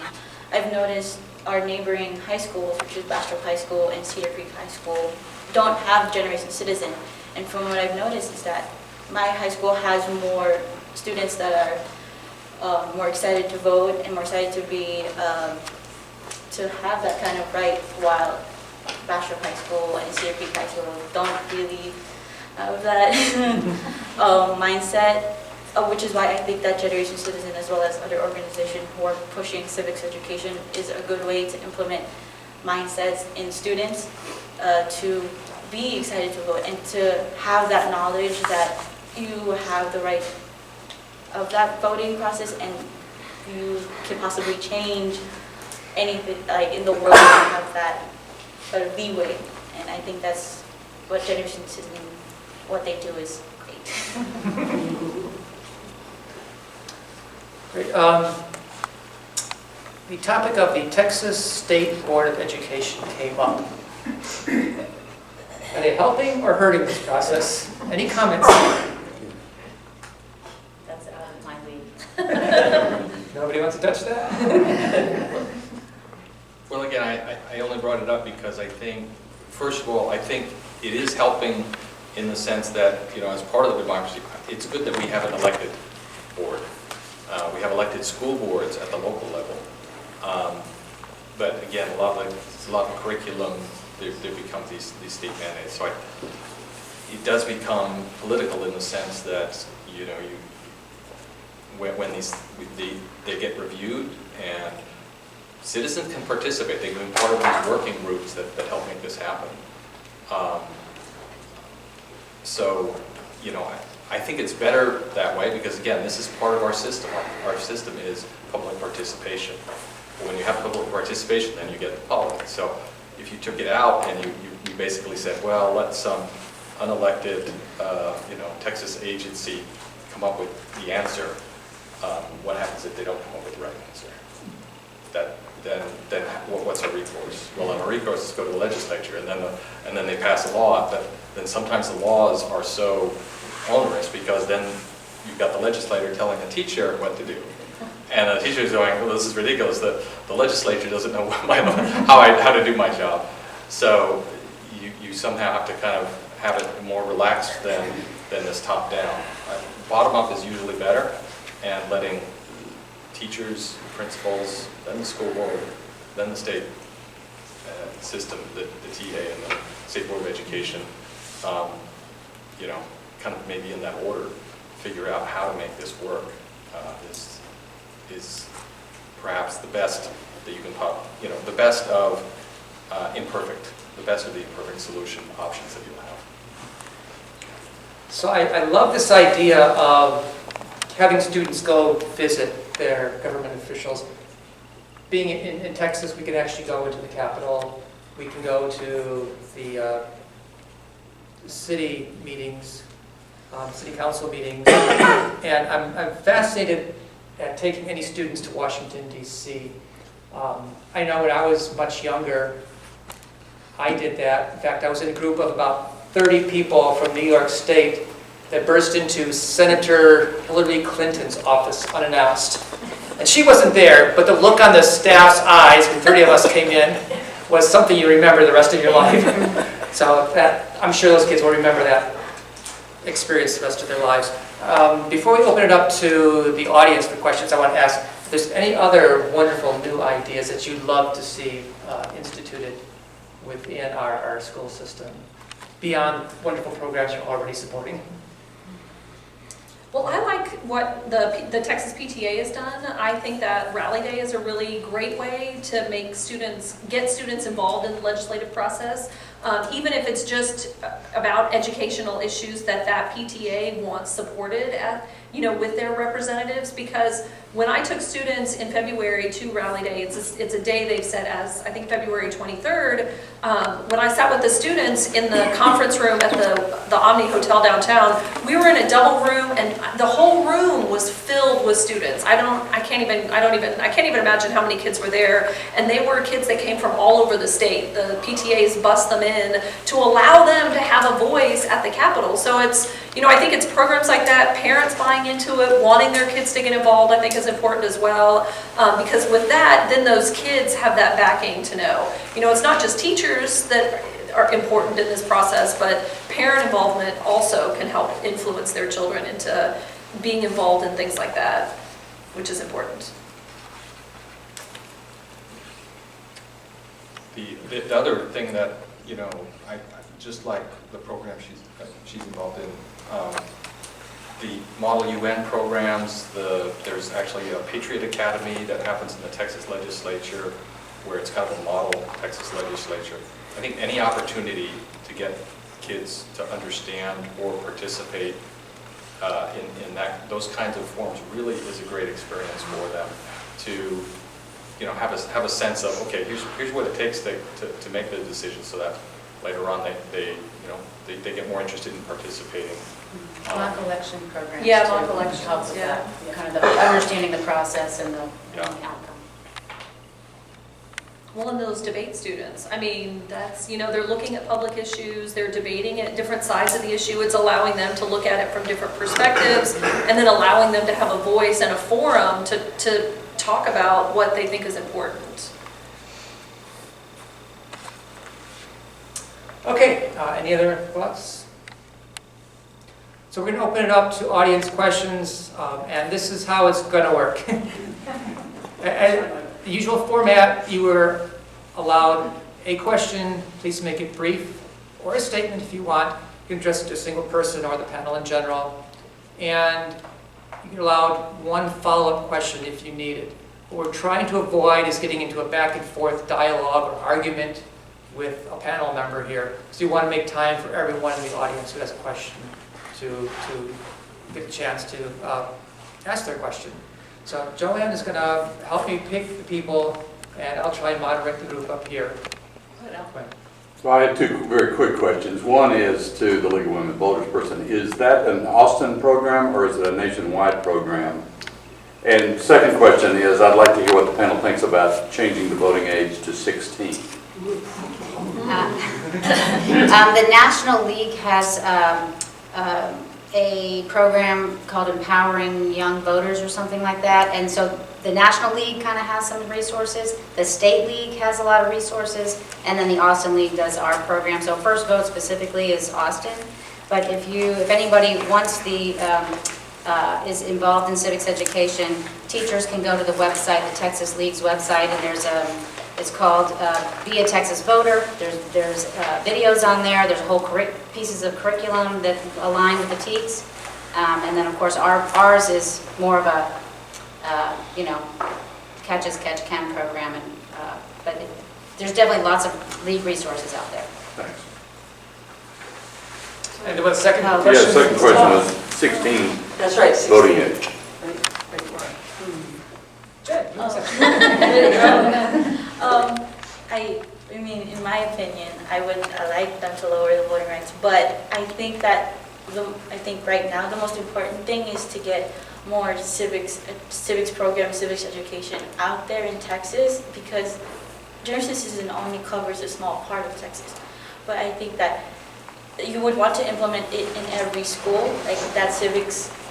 I've noticed our neighboring high schools, which is Bastrop High School and Cedar Creek High School, don't have Generation Citizen. And from what I've noticed is that my high school has more students that are more excited to vote and more excited to be to have that kind of right, while Bastrop High School and Cedar Creek High School don't really have that mindset. Which is why I think that Generation Citizen, as well as other organizations who are pushing civics education, is a good way to implement mindsets in students to be excited to vote and to have that knowledge that you have the right of that voting process, and you can possibly change anything in the world. You have that leeway, and I think that's what Generation Citizen, what they do is great. Great. The topic of the Texas State Board of Education came up. Are they helping or hurting this process? Any comments? That's out of my league. Nobody wants to touch that? Well, again, I only brought it up because I think, first of all, I think it is helping in the sense that, as part of the democracy, it's good that we have an elected board. We have elected school boards at the local level. But again, a lot of curriculum, there becomes these state mandates. So it does become political in the sense that, when they get reviewed, and citizens can participate. They can be part of these working groups that help make this happen. So, you know, I think it's better that way because, again, this is part of our system. Our system is public participation. When you have public participation, then you get the public. So if you took it out and you basically said, well, let some unelected, Texas agency come up with the answer, what happens if they don't come up with the right answer? Then what's our recourse? Well, our recourse is go to the legislature, and then they pass a law. But then sometimes the laws are so onerous because then you've got the legislator telling the teacher what to do, and the teacher is going, well, this is ridiculous. The legislature doesn't know how to do my job. So you somehow have to kind of have it more relaxed than this top down. Bottom up is usually better, and letting teachers, principals, then the school board, then the state system, the TA and the State Board of Education, kind of maybe in that order, figure out how to make this work is perhaps the best that you can the best of the imperfect solution options that you have. So I love this idea of having students go visit their government officials. Being in Texas, we can actually go into the Capitol. We can go to the city meetings, city council meetings, and I'm fascinated at taking any students to Washington, D.C. I know when I was much younger, I did that. In fact, I was in a group of about 30 people from New York State that burst into Senator Hillary Clinton's office unannounced. And she wasn't there, but the look on the staff's eyes when 30 of us came in was something you remember the rest of your life. So I'm sure those kids will remember that experience the rest of their lives. Before we open it up to the audience for questions, I want to ask if there's any other wonderful new ideas that you'd love to see instituted within our school system, beyond wonderful programs you're already supporting. Well, I like what the Texas PTA has done. I think that Rally Day is a really great way to get students involved in the legislative process, even if it's just about educational issues that PTA wants supported with their representatives. Because when I took students in February to Rally Day, it's a day they've set as, I think, February 23rd. When I sat with the students in the conference room at the Omni Hotel downtown, we were in a double room, and the whole room was filled with students. I can't even imagine how many kids were there, and they were kids that came from all over the state. The PTAs bussed them in to allow them to have a voice at the Capitol. So it's, I think it's programs like that, parents buying into it, wanting their kids to get involved, I think is important as well, because with that, then those kids have that backing to know. It's not just teachers that are important in this process, but parent involvement also can help influence their children into being involved in things like that, which is important. The other thing that, I just like the program she's involved in, the Model UN programs, there's actually a Patriot Academy that happens in the Texas legislature where it's kind of a model Texas legislature. I think any opportunity to get kids to understand or participate in those kinds of forms really is a great experience for them to have a sense of, okay, here's what it takes to make the decision, so that later on they get more interested in participating. Mock election programs. Yeah, too, mock elections, helps with yeah. that, kind of the understanding the process and the outcome. Well, and those debate students, that's, they're looking at public issues, they're debating at different sides of the issue. It's allowing them to look at it from different perspectives, and then allowing them to have a voice and a forum to talk about what they think is important. Okay, any other thoughts? So we're going to open it up to audience questions, and this is how it's going to work. The usual format, you were allowed a question, please make it brief, or a statement if you want. You can address it to a single person or the panel in general. And You're allowed one follow-up question if you need it. What we're trying to avoid is getting into a back and forth dialogue or argument with a panel member here. So you want to make time for everyone in the audience who has a question to get a chance to ask their question. So Joanne is going to help me pick the people, and I'll try and moderate the group up here. So I had two very quick questions. One is to the League of Women Voters person. Is that an Austin program or is it a nationwide program? And second question is, I'd like to hear what the panel thinks about changing the voting age to 16. The National League has a program called Empowering Young Voters or something like that. And so the National League kind of has some resources. The State League has a lot of resources. And then the Austin League does our program. So First Vote specifically is Austin. But if anybody wants is involved in civics education, teachers can go to the website, the Texas League's website, and there's it's called Be a Texas Voter. There's videos on there. There's whole pieces of curriculum that align with the TEKS. And then, of course, ours is more of a, catch as catch can program. But there's definitely lots of league resources out there. Thanks. And what's the second Yeah, question? the second question was 16 That's right. voting age. I mean, in my opinion, I like them to lower the voting rights, but I think that right now the most important thing is to get more civics programs, civics education out there in Texas, because general citizen only covers a small part of Texas. But I think that you would want to implement it in every school, like that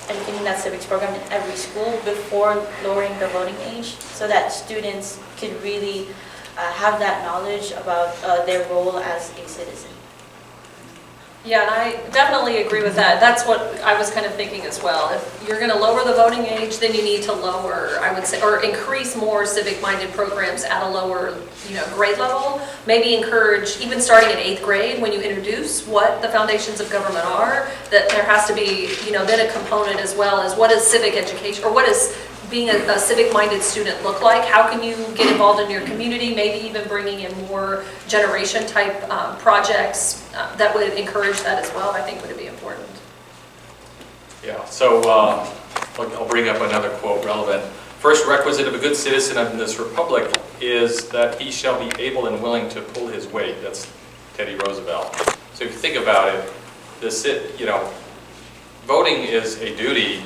educating that civics program in every school before lowering the voting age, so that students could really have that knowledge about their role as a citizen. Yeah, and I definitely agree with that. That's what I was kind of thinking as well. If you're going to lower the voting age, then you need to lower, I would say, or increase more civic-minded programs at a lower, grade level. Maybe encourage, even starting in 8th grade, when you introduce what the foundations of government are, that there has to be, then a component as well as what is civic education, or what is being a civic-minded student look like? How can you get involved in your community? Maybe even bringing in more generation-type projects that would encourage that as well, I think would be important. Yeah, so I'll bring up another quote relevant. First requisite of a good citizen of this republic is that he shall be able and willing to pull his weight. That's Teddy Roosevelt. So if you think about it, voting is a duty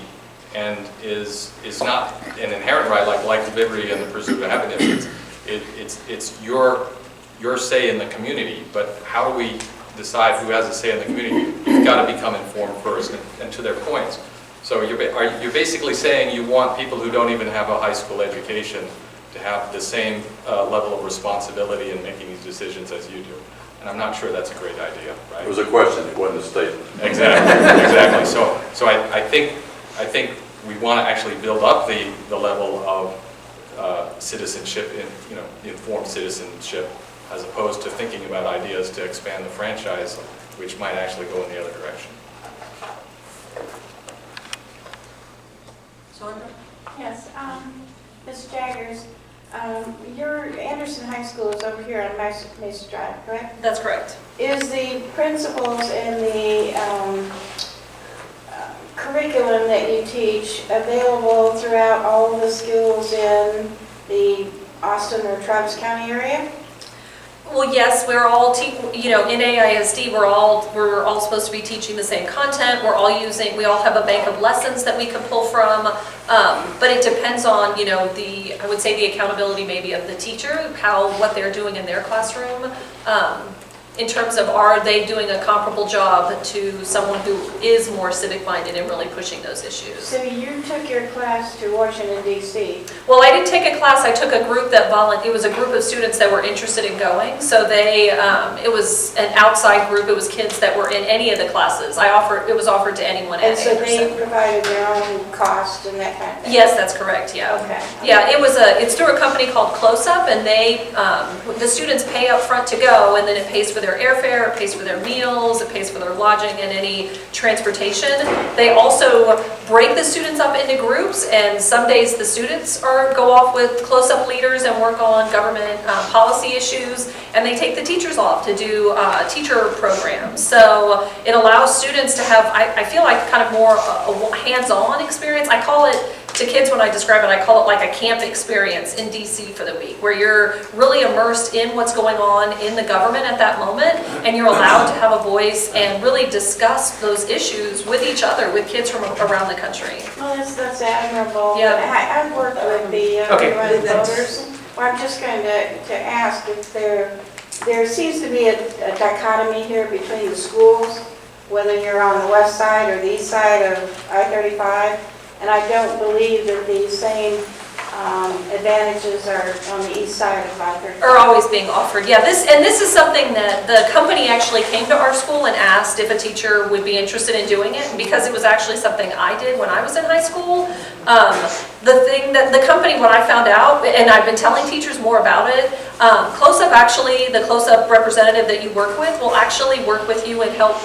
and is not an inherent right like life, liberty, and the pursuit of happiness. It's your say in the community, but how do we decide who has a say in the community? You've got to become informed first, and to their points. So you're basically saying you want people who don't even have a high school education to have the same level of responsibility in making these decisions as you do. And I'm not sure that's a great idea, right? It was a question, it wasn't a statement. Exactly. So I think we want to actually build up the level of citizenship, informed citizenship, as opposed to thinking about ideas to expand the franchise, which might actually go in the other direction. Yes, Ms. Jaggers, your Anderson High School is over here on Mesa Drive, correct? That's correct. Is the principles and the curriculum that you teach available throughout all of the schools in the Austin or Travis County area? Well, yes, we're all, in AISD, we're all supposed to be teaching the same content. We all have a bank of lessons that we can pull from. But it depends on, I would say the accountability maybe of the teacher, what they're doing in their classroom. In terms of, are they doing a comparable job to someone who is more civic-minded and really pushing those issues? So you took your class to Washington, D.C. Well, I didn't take a class. I took a group it was a group of students that were interested in going. So it was an outside group. It was kids that were in any of the classes. It was offered to anyone at Anderson. And so they provided their own cost and that kind of thing? Yes, that's correct, yeah. Okay. Yeah, it's through a company called Close Up, and the students pay up front to go, and then it pays for for their airfare, it pays for their meals, it pays for their lodging and any transportation. They also break the students up into groups, and some days the students go off with close-up leaders and work on government policy issues, and they take the teachers off to do teacher programs. So it allows students to have, I feel like, kind of more a hands-on experience. I call it, to kids when I describe it, I call it like a camp experience in DC for the week, where you're really immersed in what's going on in the government at that moment, and you're allowed to have a voice and really discuss those issues with each other, with kids from around the country. Well, that's admirable. Yeah. I've worked with the Okay. early voters. Well, I'm just going to ask if there seems to be a dichotomy here between the schools, whether you're on the west side or the east side of I-35, and I don't believe that the same advantages are on the east side of I-35. Are always being offered. Yeah, this is something that the company actually came to our school and asked if a teacher would be interested in doing it, and because it was actually something I did when I was in high school. The thing that the company, what I found out, and I've been telling teachers more about it, Close-Up actually, the Close-Up representative that you work with will actually work with you and help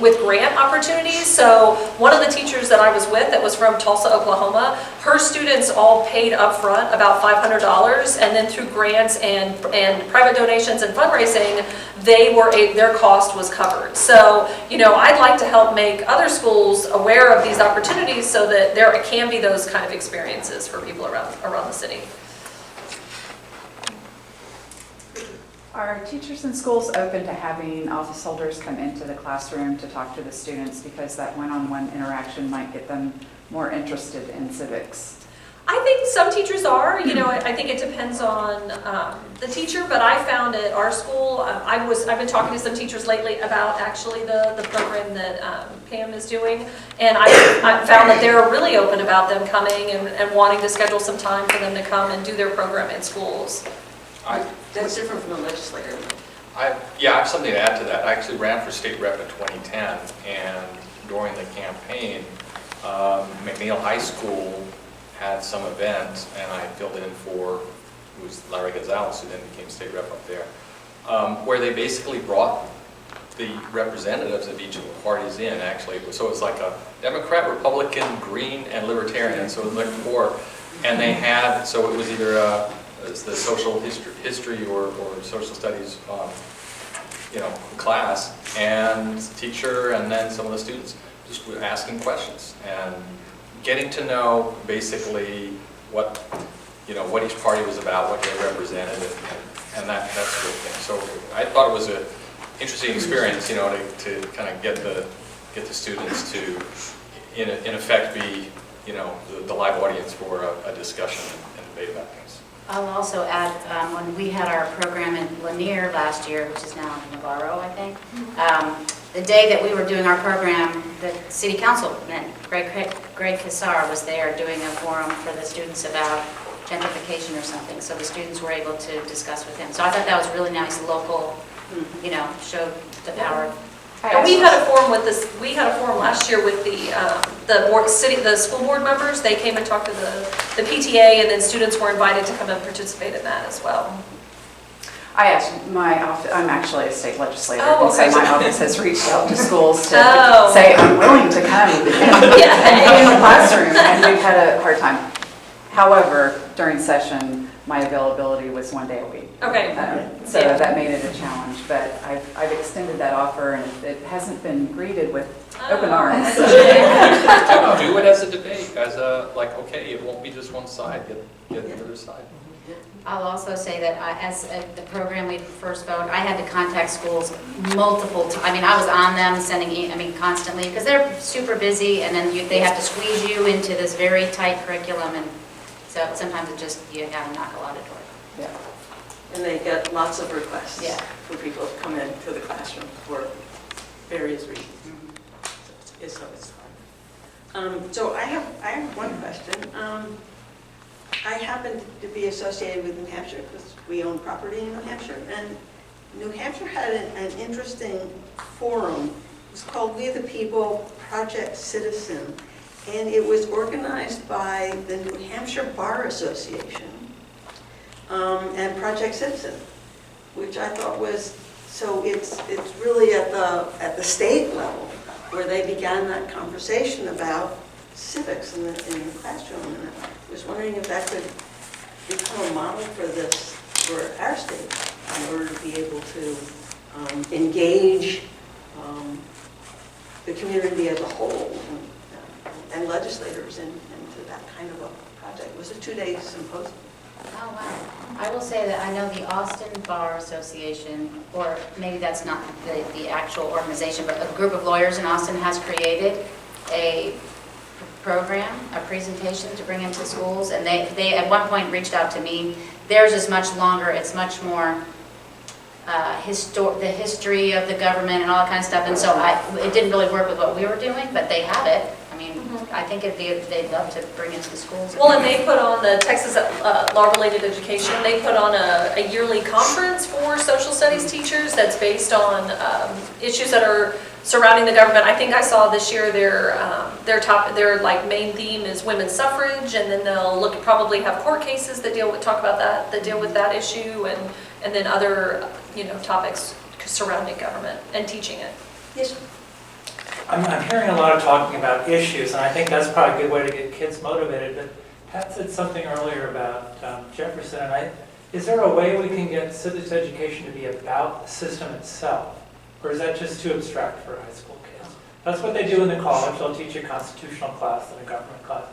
with grant opportunities. So one of the teachers that I was with that was from Tulsa, Oklahoma, her students all paid up front about $500, and then through grants and private donations and fundraising, their cost was covered. So, you know, I'd like to help make other schools aware of these opportunities so that there can be those kind of experiences for people around the city. Are teachers in schools open to having office holders come into the classroom to talk to the students, because that one-on-one interaction might get them more interested in civics? I think some teachers are, you know, I think it depends on the teacher, but I found at our school, I've been talking to some teachers lately about actually the program that Pam is doing, and I found that they're really open about them coming and wanting to schedule some time for them to come and do their program in schools. That's different from a legislator. Yeah, I have something to add to that. I actually ran for state rep in 2010, and during the campaign, McNeil High School had some event, and I filled in for, it was Larry Gonzalez, who then became state rep up there, where they basically brought the representatives of each of the parties in, actually. So it was like a Democrat, Republican, Green, and Libertarian, so it was like four. And they had, so it was either the social history or social studies, you know, class, and teacher, and then some of the students just were asking questions and getting to know basically what, you know, what each party was about, what they represented, and that sort of thing. So I thought it was an interesting experience, you know, to kind of get the students to, in effect, be, you know, the live audience for a discussion and debate about things. I'll also add, when we had our program in Lanier last year, which is now in Navarro, I think, the day that we were doing our program, the city councilman, Greg Kassar, was there doing a forum for the students about gentrification or something, so the students were able to discuss with him. So I thought that was really nice, local, you know, showed the power of. And we had a forum with this. We had a forum last year with the school board members. They came and talked to the PTA, and then students were invited to come and participate in that as well. I asked my office, I'm actually a state legislator, Oh, and so okay. my office has reached out to schools to Oh. say, I'm willing to come and be in the classroom, and we've had a hard time. However, during session, my availability was one day a week. Okay. So that made it a challenge, but I've extended that offer, and it hasn't been greeted with open arms. Do it as a debate, as a, like, okay, it won't be just one side, get the other side. I'll also say that as the program we first voted, I had to contact schools multiple times. I mean, I was on them sending, constantly, because they're super busy, and then they have to squeeze you into this very tight curriculum, and so sometimes it just, you gotta knock a lot of doors. Yeah. And they get lots of requests Yeah. for people to come into the classroom for various reasons. So it's fun. So I have one question. I happen to be associated with New Hampshire because we own property in New Hampshire, and New Hampshire had an interesting forum. It was called We the People Project Citizen, and it was organized by the New Hampshire Bar Association and Project Citizen, which I thought was So it's really at the state level where they began that conversation about civics in the classroom. And I was wondering if that could become a model for this, for our state, in order to be able to engage the community as a whole and legislators into that kind of a project. It was a 2-day symposium. Oh, wow. I will say that I know the Austin Bar Association, or maybe that's not the actual organization, but a group of lawyers in Austin has created a program, a presentation to bring into schools, and they at one point reached out to me. Theirs is much longer, it's much more the history of the government and all that kind of stuff, and so it didn't really work with what we were doing, but they have it. I mean, I think they'd love to bring it to the schools. Well, and they put on the Texas Law-Related Education, they put on a yearly conference for social studies teachers that's based on issues that are surrounding the government. I think I saw this year their like main theme is women's suffrage, and then they'll probably have court cases that deal with that issue, and then other topics surrounding government and teaching it. Yes. I'm hearing a lot of talking about issues, and I think that's probably a good way to get kids motivated. But Pat said something earlier about Jefferson, and is there a way we can get civics education to be about the system itself? Or is that just too abstract for high school kids? That's what they do in the college. They'll teach a constitutional class and a government class.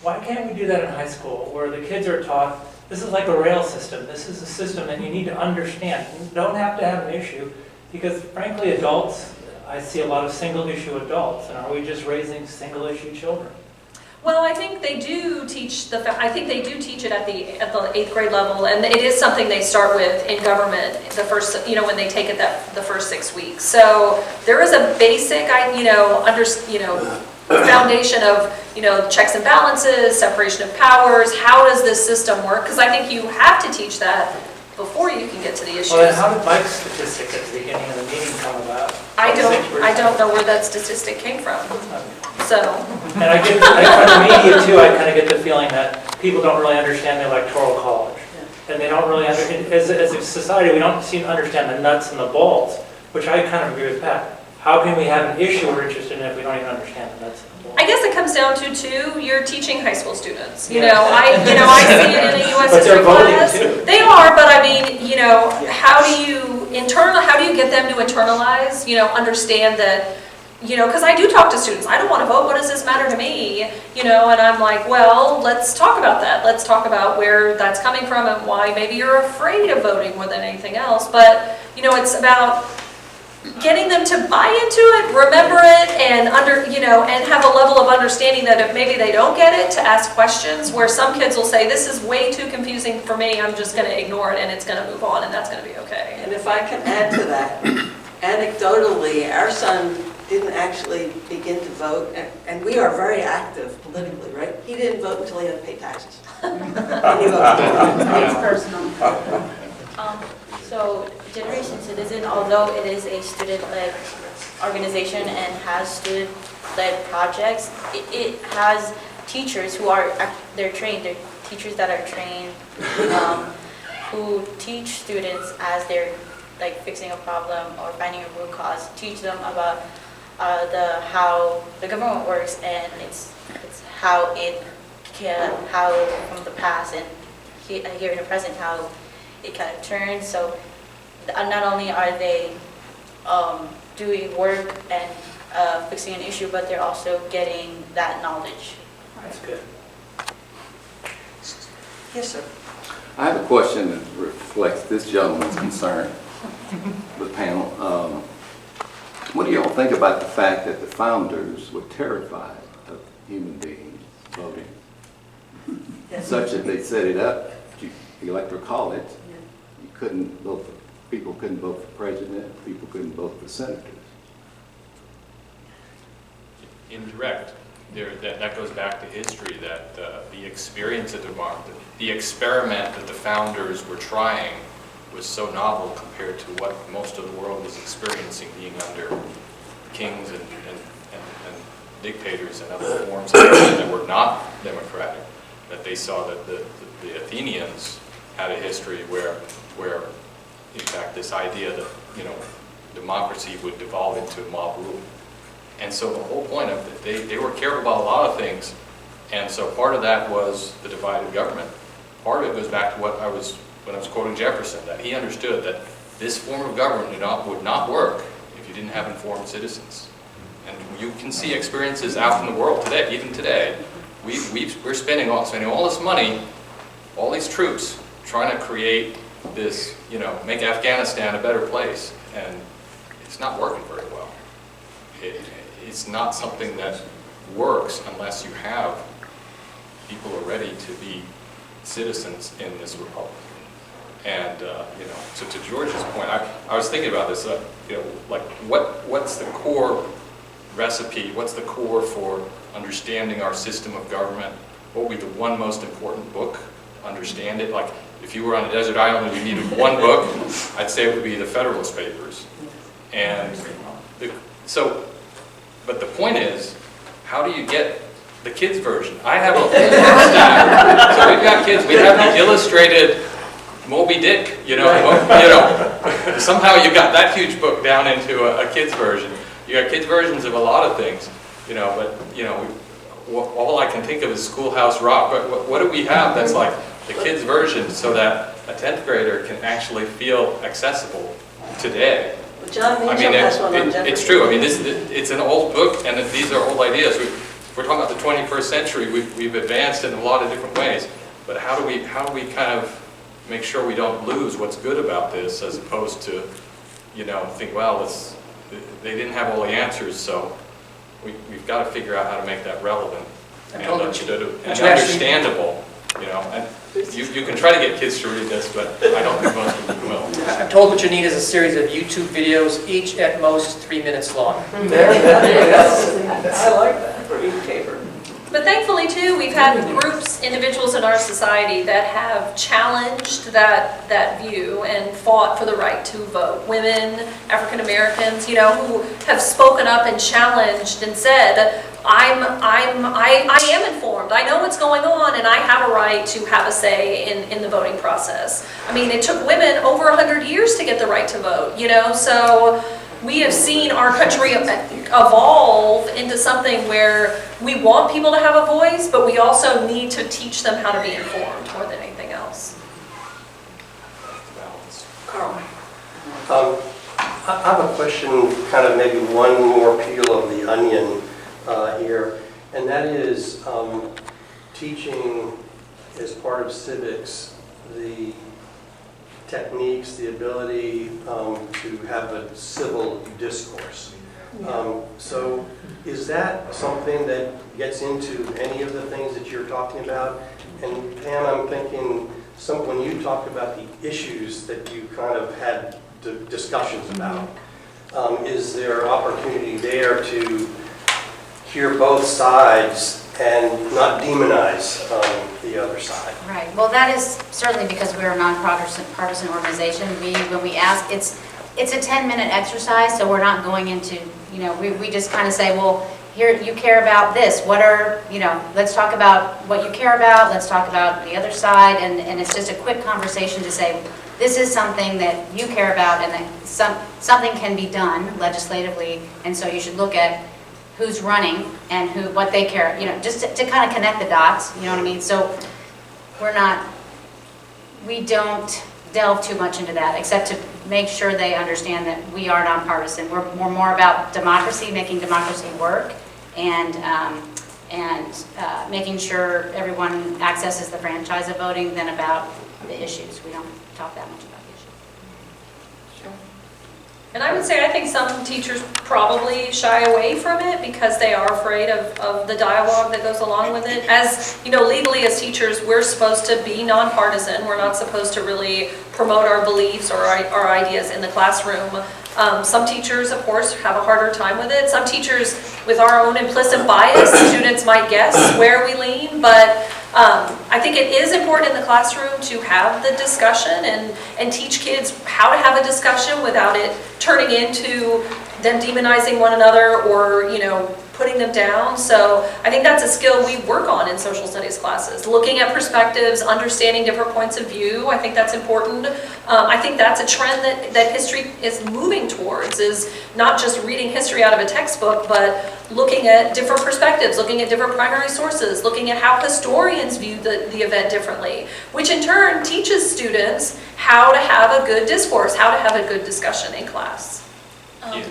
Why can't we do that in high school, where the kids are taught, this is like a rail system. This is a system that you need to understand. You don't have to have an issue, because frankly, adults, I see a lot of single-issue adults, and are we just raising single-issue children? Well, I think they do teach it at the 8th grade level, and it is something they start with in government the first, when they take it the first 6 weeks. So there is a basic, foundation of checks and balances, separation of powers. How does this system work? Because I think you have to teach that before you can get to the issues. Well, then how did Mike's statistic at the beginning of the meeting come about? I don't know where that statistic came from. So. And I get, from the media too, I kind of get the feeling that people don't really understand the Electoral College. And they don't really understand, as a society, we don't seem to understand the nuts and the bolts, which I kind of agree with Pat. How can we have an issue we're interested in if we don't even understand the nuts and the bolts? I guess it comes down to too, you're teaching high school students. I see it in a U.S. history class. Too. They are, but I mean, how do you get them to internalize, understand that, because I do talk to students. I don't want to vote. What does this matter to me? And I'm like, well, let's talk about that. Let's talk about where that's coming from and why maybe you're afraid of voting more than anything else. But, it's about getting them to buy into it, remember it, and and have a level of understanding that if maybe they don't get it, to ask questions, where some kids will say, this is way too confusing for me, I'm just going to ignore it, and it's going to move on, and that's going to be okay. And if I can add to that, anecdotally, our son didn't actually begin to vote, and we are very active politically, right? He didn't vote until he had to pay taxes. And he voted. It's personal. So Generation Citizen, although it is a student-led organization and has student-led projects, it has teachers they're teachers that are trained, who teach students as they're fixing a problem or finding a root cause, teach them about how the government works, and it's how from the past and here in the present, how it kind of turns. So not only are they doing work and fixing an issue, but they're also getting that knowledge. That's good. Yes, sir. I have a question that reflects this gentleman's concern, the panel. What do y'all think about the fact that the founders were terrified of human beings voting, such that they set it up, the Electoral College, you couldn't vote for, people couldn't vote for president, people couldn't vote for senators? Indirect. That goes back to history, that the experience of the experiment that the founders were trying was so novel compared to what most of the world was experiencing, being under kings and dictators and other forms of government that were not democratic, that they saw that the Athenians had a history where in fact this idea that democracy would devolve into mob rule. And so the whole point of it, they were careful about a lot of things. And so part of that was the divided government. Part of it goes back to when I was quoting Jefferson, that he understood that this form of government would not work if you didn't have informed citizens. And you can see experiences out in the world today, even today. We're spending all this money, all these troops, trying to create this, make Afghanistan a better place. And it's not working very well. It's not something that works unless you have people who are ready to be citizens in this republic. And so to George's point, I was thinking about this. Like what's the core recipe? What's the core for understanding our system of government? What would be the one most important book? Understand it. Like if you were on a desert island and you needed one book, I'd say it would be the Federalist Papers. And but the point is, how do you get the kids version? I have a whole stack. So we've got kids. We have the illustrated Moby Dick. Somehow you got that huge book down into a kids version. You got kids versions of a lot of things. But all I can think of is Schoolhouse Rock. But what do we have that's like the kids version, so that a 10th grader can actually feel accessible today? John Meacham has one on Jefferson. It's true. I mean, it's an old book, and these are old ideas. We're talking about the 21st century. We've advanced in a lot of different ways. But how do we kind of make sure we don't lose what's good about this, as opposed to, think, well, they didn't have all the answers, so we've got to figure out how to make that relevant and understandable. And you can try to get kids to read this, but I don't think most of them will. I'm told what you need is a series of YouTube videos, each at most 3 minutes long. I like that for each paper. But thankfully, too, we've had groups, individuals in our society that have challenged that view and fought for the right to vote. Women, African Americans, who have spoken up and challenged and said, I am informed. I know what's going on, and I have a right to have a say in the voting process. I mean, it took women over 100 years to get the right to vote, so we have seen our country evolve into something where we want people to have a voice, but we also need to teach them how to be informed more than anything else. Carl. I have a question, kind of maybe one more peel of the onion here, and that is teaching as part of civics the techniques, the ability to have a civil discourse. So is that something that gets into any of the things that you're talking about? And Pam, I'm thinking, when you talked about the issues that you kind of had discussions about, is there opportunity there to hear both sides and not demonize the other side? Right. Well, that is certainly because we're a non-partisan organization. When we ask, it's a 10-minute exercise, so we're not going into, we just kind of say, well, here, you care about this. What are, let's talk about what you care about. Let's talk about the other side. And it's just a quick conversation to say, this is something that you care about, and that something can be done legislatively. And so you should look at who's running and what they care, just to kind of connect the dots, you know what I mean? So we don't delve too much into that, except to make sure they understand that we are nonpartisan. We're more about democracy, making democracy work, and making sure everyone accesses the franchise of voting than about the issues. We don't talk that much about the issues. And I would say I think some teachers probably shy away from it because they are afraid of the dialogue that goes along with it. As legally as teachers, we're supposed to be nonpartisan. We're not supposed to really promote our beliefs or our ideas in the classroom. Some teachers, of course, have a harder time with it. Some teachers, with our own implicit bias, students might guess where we lean, but I think it is important in the classroom to have the discussion and teach kids how to have a discussion without it turning into them demonizing one another or, putting them down. So I think that's a skill we work on in social studies classes, looking at perspectives, understanding different points of view. I think that's important. I think that's a trend that history is moving towards, is not just reading history out of a textbook, but looking at different perspectives, looking at different primary sources, looking at how historians view the event differently, which in turn teaches students how to have a good discourse, how to have a good discussion in class. Yeah.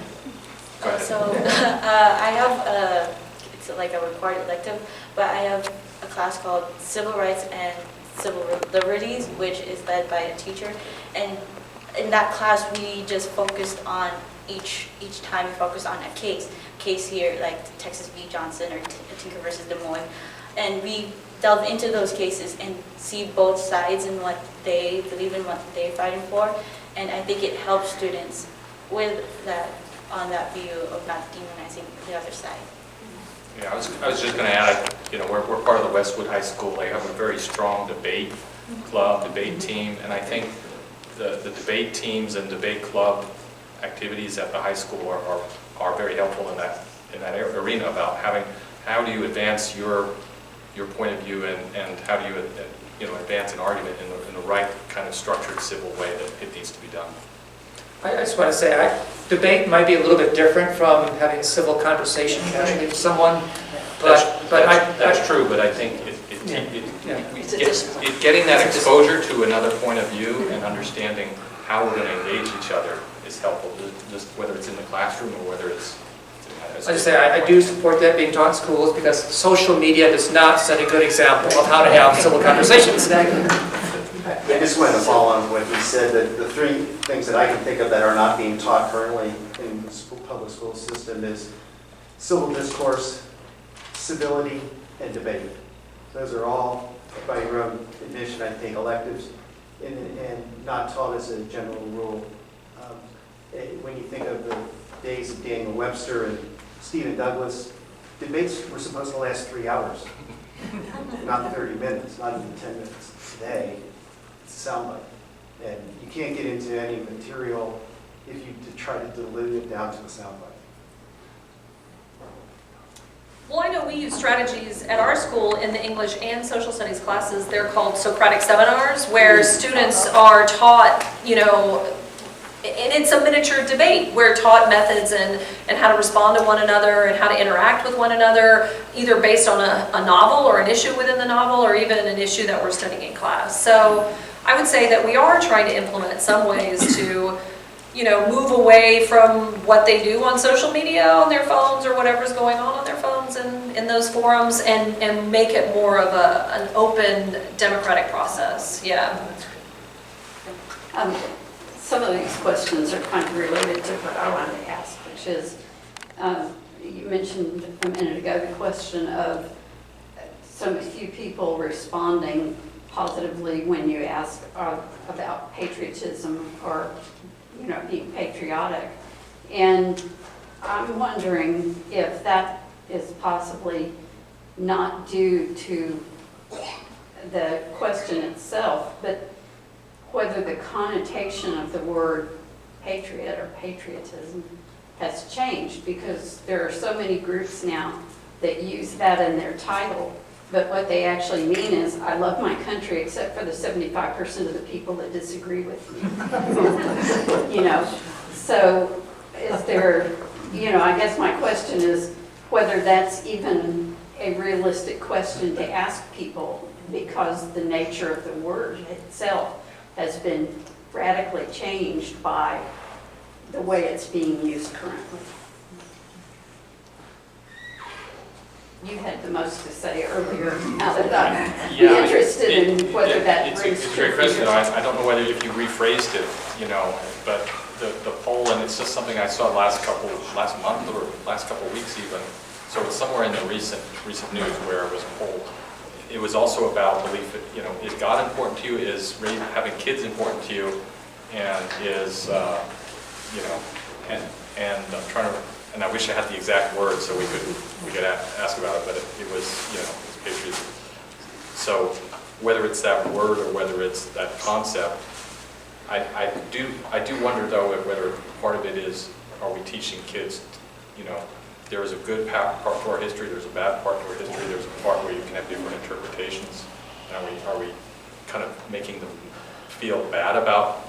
Go ahead. So I have it's like a required elective, but I have a class called Civil Rights and Civil Liberties, which is led by a teacher. And in that class, we just focused on each time we focused on a case here, like Texas v. Johnson or Tinker versus Des Moines, and we delve into those cases and see both sides and what they believe in, what they're fighting for. And I think it helps students with that, on that view of not demonizing the other side. Yeah, I was just going to add, you know, we're part of the Westwood High School. They have a very strong debate club, debate team, and I think the debate teams and debate club activities at the high school are very helpful in that arena about how do you advance your point of view and how do you advance an argument in the right kind of structured civil way that it needs to be done. I just want to say, debate might be a little bit different from having a civil conversation actually with someone, That's true, but I think getting that exposure to another point of view and understanding how we're going to engage each other is helpful, just whether it's in the classroom or whether it's... I just say, I do support that being taught in schools because social media does not set a good example of how to have civil conversations. I just wanted to follow on what he said, that the three things that I can think of that are not being taught currently in the public school system is civil discourse, civility, and debate. Those are all, by your own admission, I think, electives and not taught as a general rule. When you think of the days of Daniel Webster and Stephen Douglas, debates were supposed to last 3 hours, not 30 minutes, not even 10 minutes. Today, it's a soundbite. And you can't get into any material if you try to dilute it down to a soundbite. Well, I know we use strategies at our school in the English and social studies classes. They're called Socratic seminars, where students are taught, and it's a miniature debate. We're taught methods and how to respond to one another and how to interact with one another, either based on a novel or an issue within the novel or even an issue that we're studying in class. So I would say that we are trying to implement some ways to move away from what they do on social media, on their phones, or whatever's going on their phones and in those forums, and make it more of an open, democratic process. Yeah. Some of these questions are kind of related to what I wanted to ask, which is, you mentioned a minute ago the question of so few people responding positively when you ask about patriotism or being patriotic. And I'm wondering if that is possibly not due to the question itself, but whether the connotation of the word patriot or patriotism has changed, because there are so many groups now that use that in their title, but what they actually mean is, I love my country except for the 75% of the people that disagree with me. So is there, I guess my question is whether that's even a realistic question to ask people, because the nature of the word itself has been radically changed by the way it's being used currently. You had the most to say earlier, now that I'm interested in whether that rings It's a great question. I don't know whether if you rephrased it, but the poll, and it's just something I saw last month or last couple weeks even, so it's somewhere in the recent news where it was polled. It was also about belief that, is God important to you? Is having kids important to you? And is, and I'm trying to, and I wish I had the exact words so we could ask about it, but it was, it's patriotism. So whether it's that word or whether it's that concept, I do wonder though whether part of it is, are we teaching kids, there is a good part to our history, there's a bad part to our history, there's a part where you can have different interpretations. And are we kind of making them feel bad about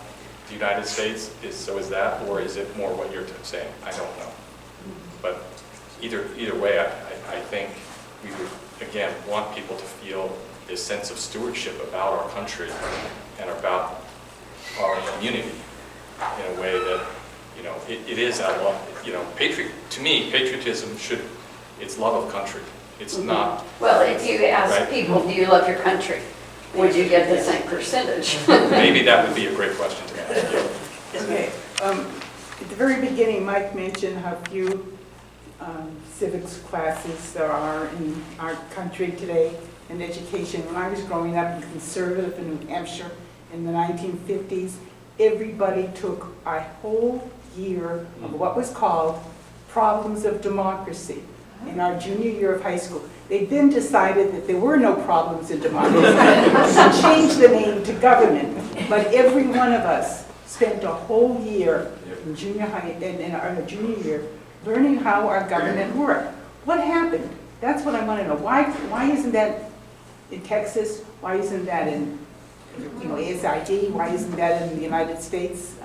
the United States? Is that, or is it more what you're saying? I don't know. But either way, I think we would, again, want people to feel this sense of stewardship about our country and about our community in a way that, you know, it is our love, you know, to me, patriotism it's love of country. It's not. Well, if you ask right? people, do you love your country? Would you get the same percentage? Maybe that would be a great question to ask. Okay. At the very beginning, Mike mentioned how few civics classes there are in our country today in education. When I was growing up in conservative in New Hampshire in the 1950s, everybody took a whole year of what was called Problems of Democracy in our junior year of high school. They then decided that there were no problems in democracy and changed the name to government. But every one of us spent a whole year in junior high and in our junior year learning how our government worked. What happened? That's what I want to know. Why isn't that in Texas? Why isn't that in ASID? Why isn't that in the United States?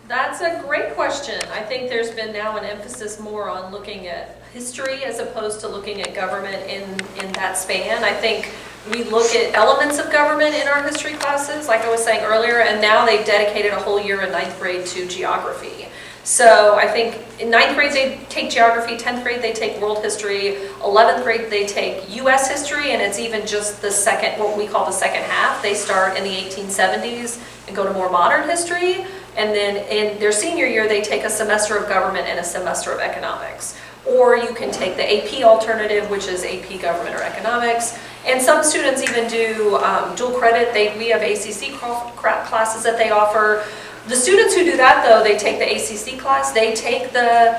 That's a great question. I think there's been now an emphasis more on looking at history as opposed to looking at government in that span. I think we look at elements of government in our history classes, like I was saying earlier, and now they've dedicated a whole year in 9th grade to geography. So I think in 9th grade they take geography, 10th grade they take world history, 11th grade they take US history, and it's even just the second, what we call the second half. They start in the 1870s and go to more modern history, and then in their senior year they take a semester of government and a semester of economics. Or you can take the AP alternative, which is AP government or economics. And some students even do dual credit. We have ACC classes that they offer. The students who do that, though, they take the ACC class, they take the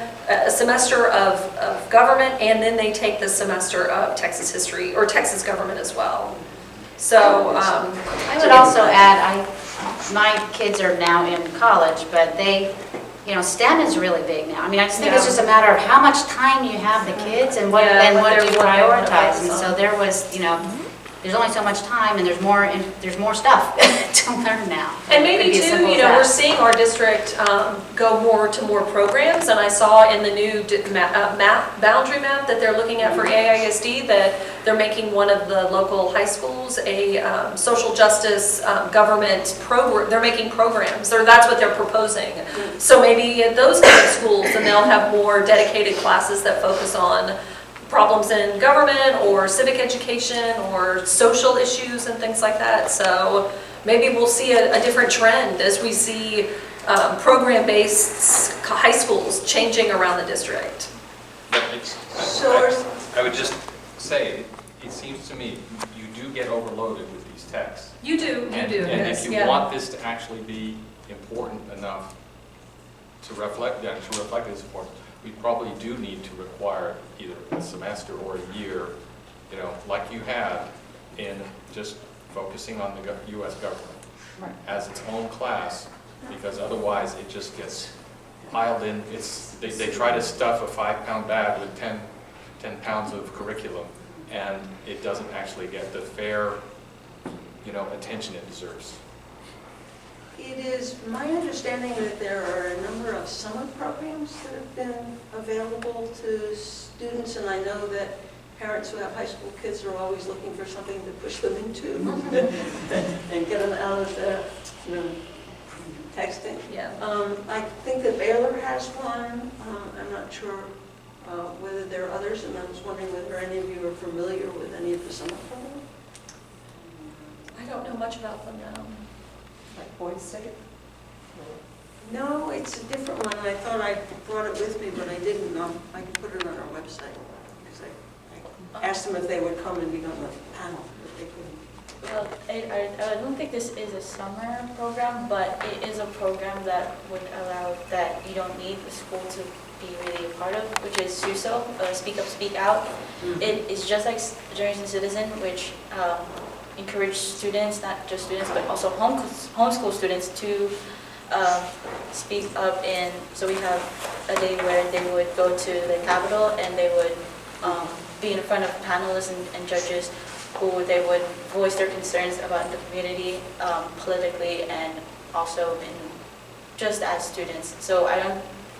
semester of government, and then they take the semester of Texas history, or Texas government as well. So I would also add, my kids are now in college, but STEM is really big now. I mean, I just think it's just a matter of how much time you have the kids and what do you prioritize. And so there was, there's only so much time, and there's more stuff to learn now. And maybe too, we're seeing our district go more to more programs, and I saw in the new boundary map that they're looking at for AISD that they're making one of the local high schools a social justice government program. They're making programs, or that's what they're proposing. So maybe at those kind of schools, and they'll have more dedicated classes that focus on problems in government or civic education or social issues and things like that. So maybe we'll see a different trend as we see program-based high schools changing around the district. I would just say, it seems to me you do get overloaded with these texts. You do, And if you want this to actually be important enough to reflect this importance, we probably do need to require either a semester or a year, like you had in just focusing on the U.S. government as its own class, because otherwise it just gets piled in. They try to stuff a 5-pound bag with 10 pounds of curriculum, and it doesn't actually get the fair, attention it deserves. It is my understanding that there are a number of summer programs that have been available to students, and I know that parents who have high school kids are always looking for something to push them into and get them out of the texting. Yeah. I think that Baylor has one. I'm not sure whether there are others, and I was wondering whether any of you are familiar with any of the summer programs. I don't know much about them now. Like Boys State? No, it's a different one. I thought I brought it with me, but I didn't. I can put it on our website, because I asked them if they would come and be on the panel, but they couldn't. Well, I don't think this is a summer program, but it is a program that would allow that you don't need the school to be really a part of, which is SUSO, Speak Up, Speak Out. It is just like Generation Citizen, which encourage students, not just students, but also homeschool students to speak up so we have a day where they would go to the Capitol and they would be in front of panelists and judges who they would voice their concerns about the community politically and also just as students. So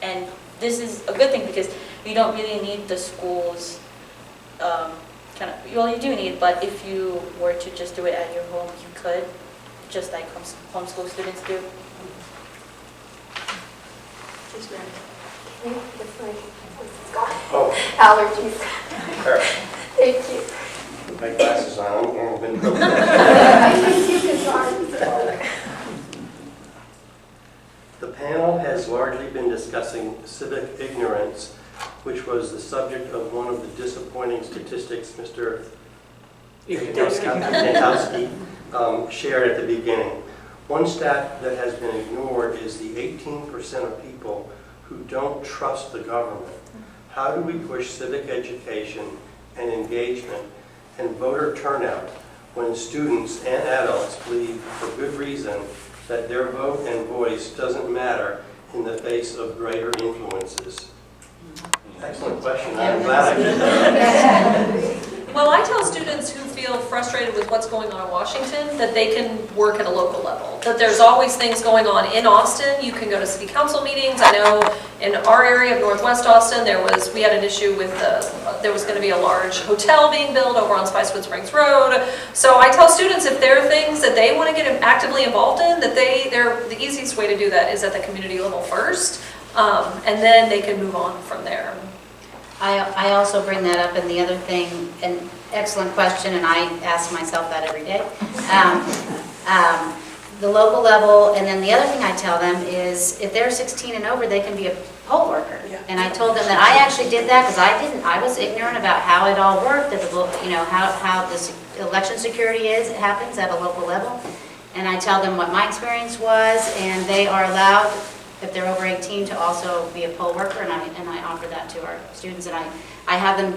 and this is a good thing because you don't really need the schools well, you do need, but if you were to just do it at your home, you could, just like homeschool students do. Yes, ma'am. Oh, Allergies. there. Thank you. Put my glasses on. I'm going to Thank you, because I'm The panel has largely been discussing civic ignorance, which was the subject of one of the disappointing statistics Mr. Jankowski shared at the beginning. One stat that has been ignored is the 18% of people who don't trust the government. How do we push civic education and engagement and voter turnout when students and adults believe, for good reason, that their vote and voice doesn't matter in the face of greater influences? Excellent question. I'm glad I did that. Well, I tell students who feel frustrated with what's going on in Washington that they can work at a local level. That there's always things going on in Austin. You can go to city council meetings. I know in our area of Northwest Austin, we had an issue with there was going to be a large hotel being built over on Spicewood Springs Road. So I tell students if there are things that they want to get actively involved in, that the easiest way to do that is at the community level first, and then they can move on from there. I also bring that up, and the other thing, an excellent question, and I ask myself that every day. The local level, and then the other thing I tell them is if they're 16 and over, they can be a poll worker. Yeah. And I told them that I actually did that because I was ignorant about how it all worked, that how this election security happens at a local level. And I tell them what my experience was, and they are allowed, if they're over 18, to also be a poll worker, and I offer that to our students, and I have them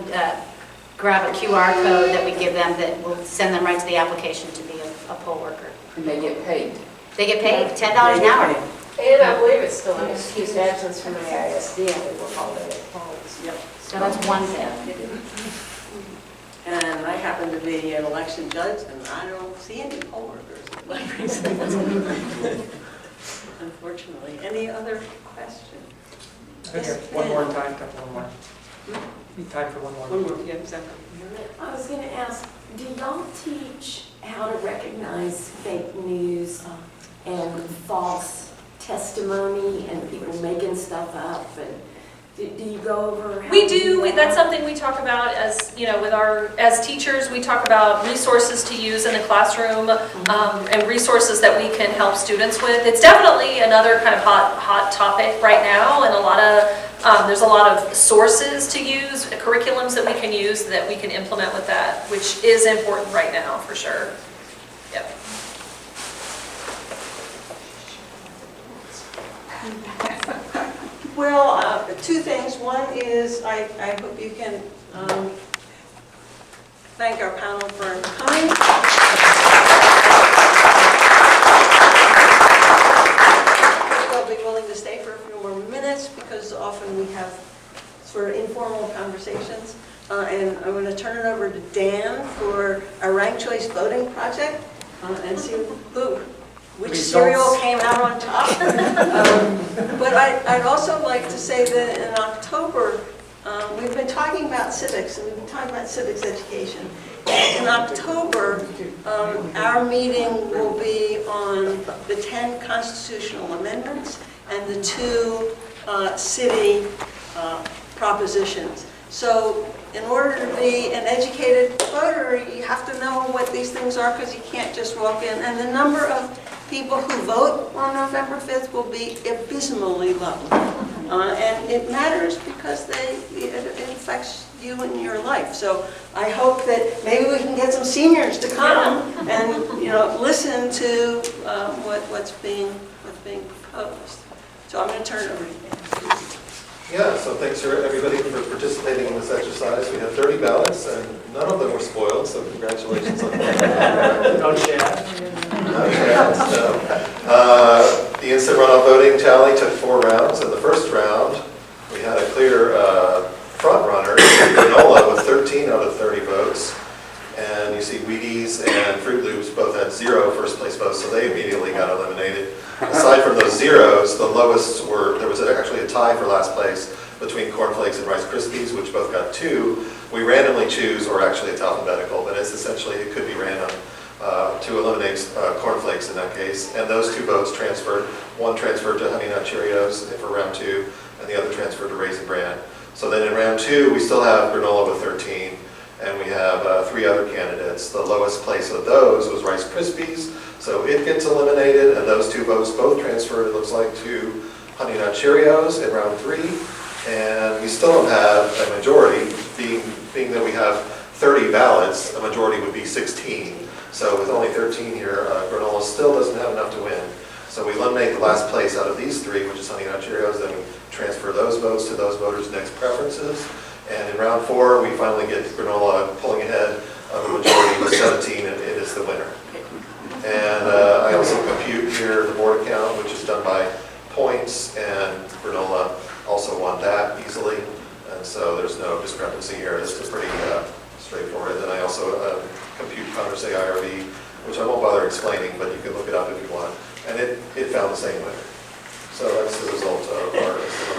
grab a QR code that we give them that will send them right to the application to be a poll worker. And they get paid. They get paid $10 an hour. And I believe it's still an excused absence from AISD, and we work all day at polls. Yep. So that's one thing. And I happen to be an election judge, and I don't see any poll workers in my precinct. Unfortunately. Any other questions? Okay, one more time, one more. Need time for one more. One more, yeah, exactly. I was going to ask, do y'all teach how to recognize fake news and false testimony and people making stuff up? And do you go over how We do. That's something we talk about as, as teachers. We talk about resources to use in the classroom and resources that we can help students with. It's definitely another kind of hot topic right now, and there's a lot of sources to use, curriculums that we can use that we can implement with that, which is important right now for sure. Yep. Well, two things. One is I hope you can thank our panel for coming. They'll be willing to stay for a few more minutes because often we have sort of informal conversations. And I'm going to turn it over to Dan for our ranked choice voting project and see which cereal came out on top. But I'd also like to say that in October, we've been talking about civics, and we've been talking about civics education. In October, our meeting will be on the 10 constitutional amendments and the 2 city propositions. So in order to be an educated voter, you have to know what these things are because you can't just walk in. And the number of people who vote on November 5th will be abysmally low. And it matters because it affects you and your life. So I hope that maybe we can get some seniors to come and listen to what's being proposed. So I'm going to turn it over to you. Yeah, so thanks for everybody for participating in this exercise. We had 30 ballots, and none of them were spoiled, so congratulations on that. No chat. No chat, no. The instant runoff voting tally took 4 rounds. In the first round, we had a clear front runner, granola, with 13 out of 30 votes. And you see Wheaties and Fruit Loops both had 0 first place votes, so they immediately got eliminated. Aside from those zeros, the lowest were, there was actually a tie for last place between Corn Flakes and Rice Krispies, which both got 2. We randomly choose, or actually it's alphabetical, but it's essentially, it could be random, to eliminate Corn Flakes in that case. And those 2 votes transferred. One transferred to Honey Nut Cheerios for round 2, and the other transferred to Raisin Bran. So then in round 2, we still have granola with 13. And we have 3 other candidates. The lowest place of those was Rice Krispies, so it gets eliminated, and those 2 votes both transferred, it looks like, to Honey Nut Cheerios in round 3. And we still don't have a majority, being that we have 30 ballots, a majority would be 16. So with only 13 here, granola still doesn't have enough to win. So we eliminate the last place out of these 3, which is Honey Nut Cheerios, then we transfer those votes to those voters' next preferences. And in round 4, we finally get granola pulling ahead of a majority with 17, and it is the winner. And I also compute here the board count, which is done by points, and granola also won that easily. And so there's no discrepancy here. This is pretty straightforward. And I also compute Congress AIRV, which I won't bother explaining, but you can look it up if you want. And it found the same winner. So that's the result of our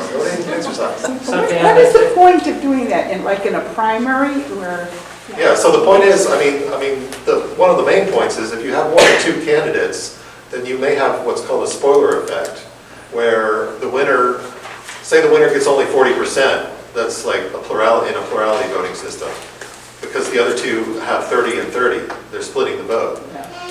voting exercise. What is the point of doing that, in a primary, where? Yeah, so the point is, one of the main points is if you have 1 or 2 candidates, then you may have what's called a spoiler effect, where the winner, say the winner gets only 40%, that's like in a plurality voting system, because the other 2 have 30 and 30, they're splitting the vote.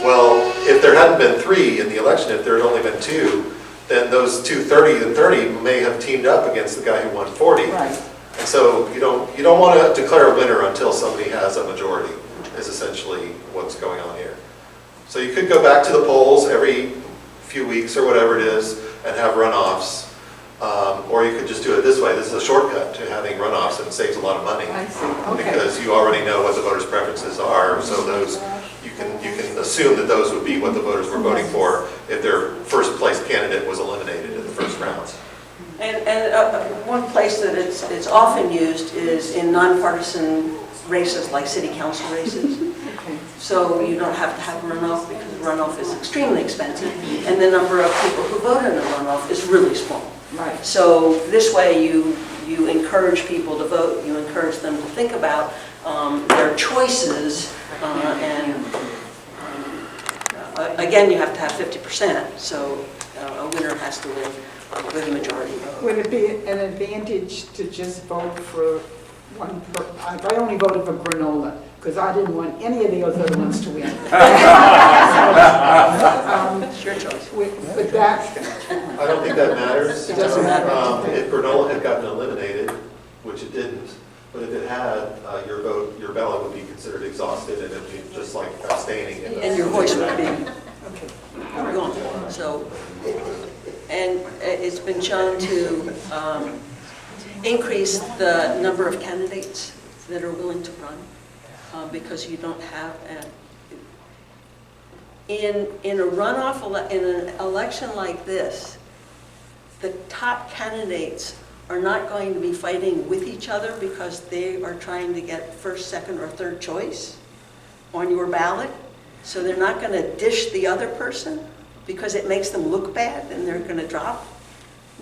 Well, if there hadn't been 3 in the election, if there had only been 2, then those 2 30 and 30 may have teamed up against the guy who won 40. Right. And so you don't want to declare a winner until somebody has a majority, is essentially what's going on here. So you could go back to the polls every few weeks or whatever it is and have runoffs. Or you could just do it this way. This is a shortcut to having runoffs, and it saves a lot of money. I see, okay. Because you already know what the voters' preferences are, so those, you can assume that those would be what the voters were voting for if their first place candidate was eliminated in the first round. And one place that it's often used is in nonpartisan races like city council races. So you don't have to have a runoff because the runoff is extremely expensive, and the number of people who vote in a runoff is really small. Right. So this way you encourage people to vote, you encourage them to think about their choices, and again, you have to have 50%, so a winner has to win with a majority vote. Would it be an advantage to just vote for one I only voted for granola, because I didn't want any of the other ones to win. It's your choice. With that, I don't think that matters. It doesn't matter. If granola had gotten eliminated, which it didn't, but if it had, your ballot would be considered exhausted, and it'd be just like abstaining. And your voice would be gone. So, and it's been shown to increase the number of candidates that are willing to run, because you don't have in a runoff, in an election like this, the top candidates are not going to be fighting with each other because they are trying to get first, second, or third choice on your ballot. So they're not going to dish the other person because it makes them look bad and they're going to drop.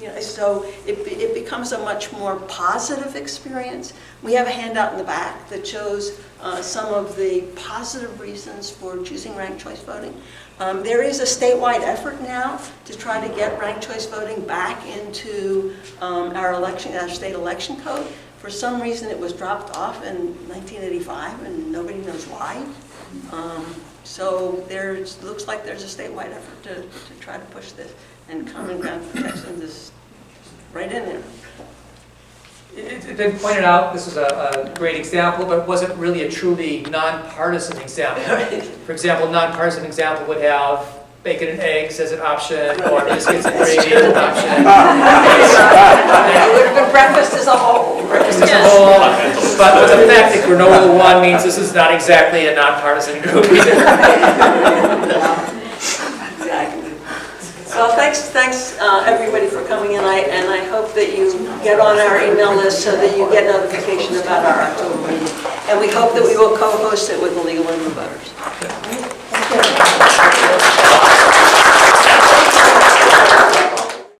You know, so it becomes a much more positive experience. We have a handout in the back that shows some of the positive reasons for choosing ranked choice voting. There is a statewide effort now to try to get ranked choice voting back into our state election code. For some reason it was dropped off in 1985 and nobody knows why. So looks like there's a statewide effort to try to push this, and Common Ground for Texans is right in there. It's been pointed out, this was a great example, but it wasn't really a truly nonpartisan example. For example, a nonpartisan example would have bacon and eggs as an option, or biscuits and gravy as an option. It would have been breakfast as a whole. Breakfast as a whole. But the fact that granola won means this is not exactly a nonpartisan group either. Exactly. Well, thanks, everybody for coming in, and I hope that you get on our email list so that you get notification about our October meeting. And we hope that we will co-host it with the Legal Women Voters.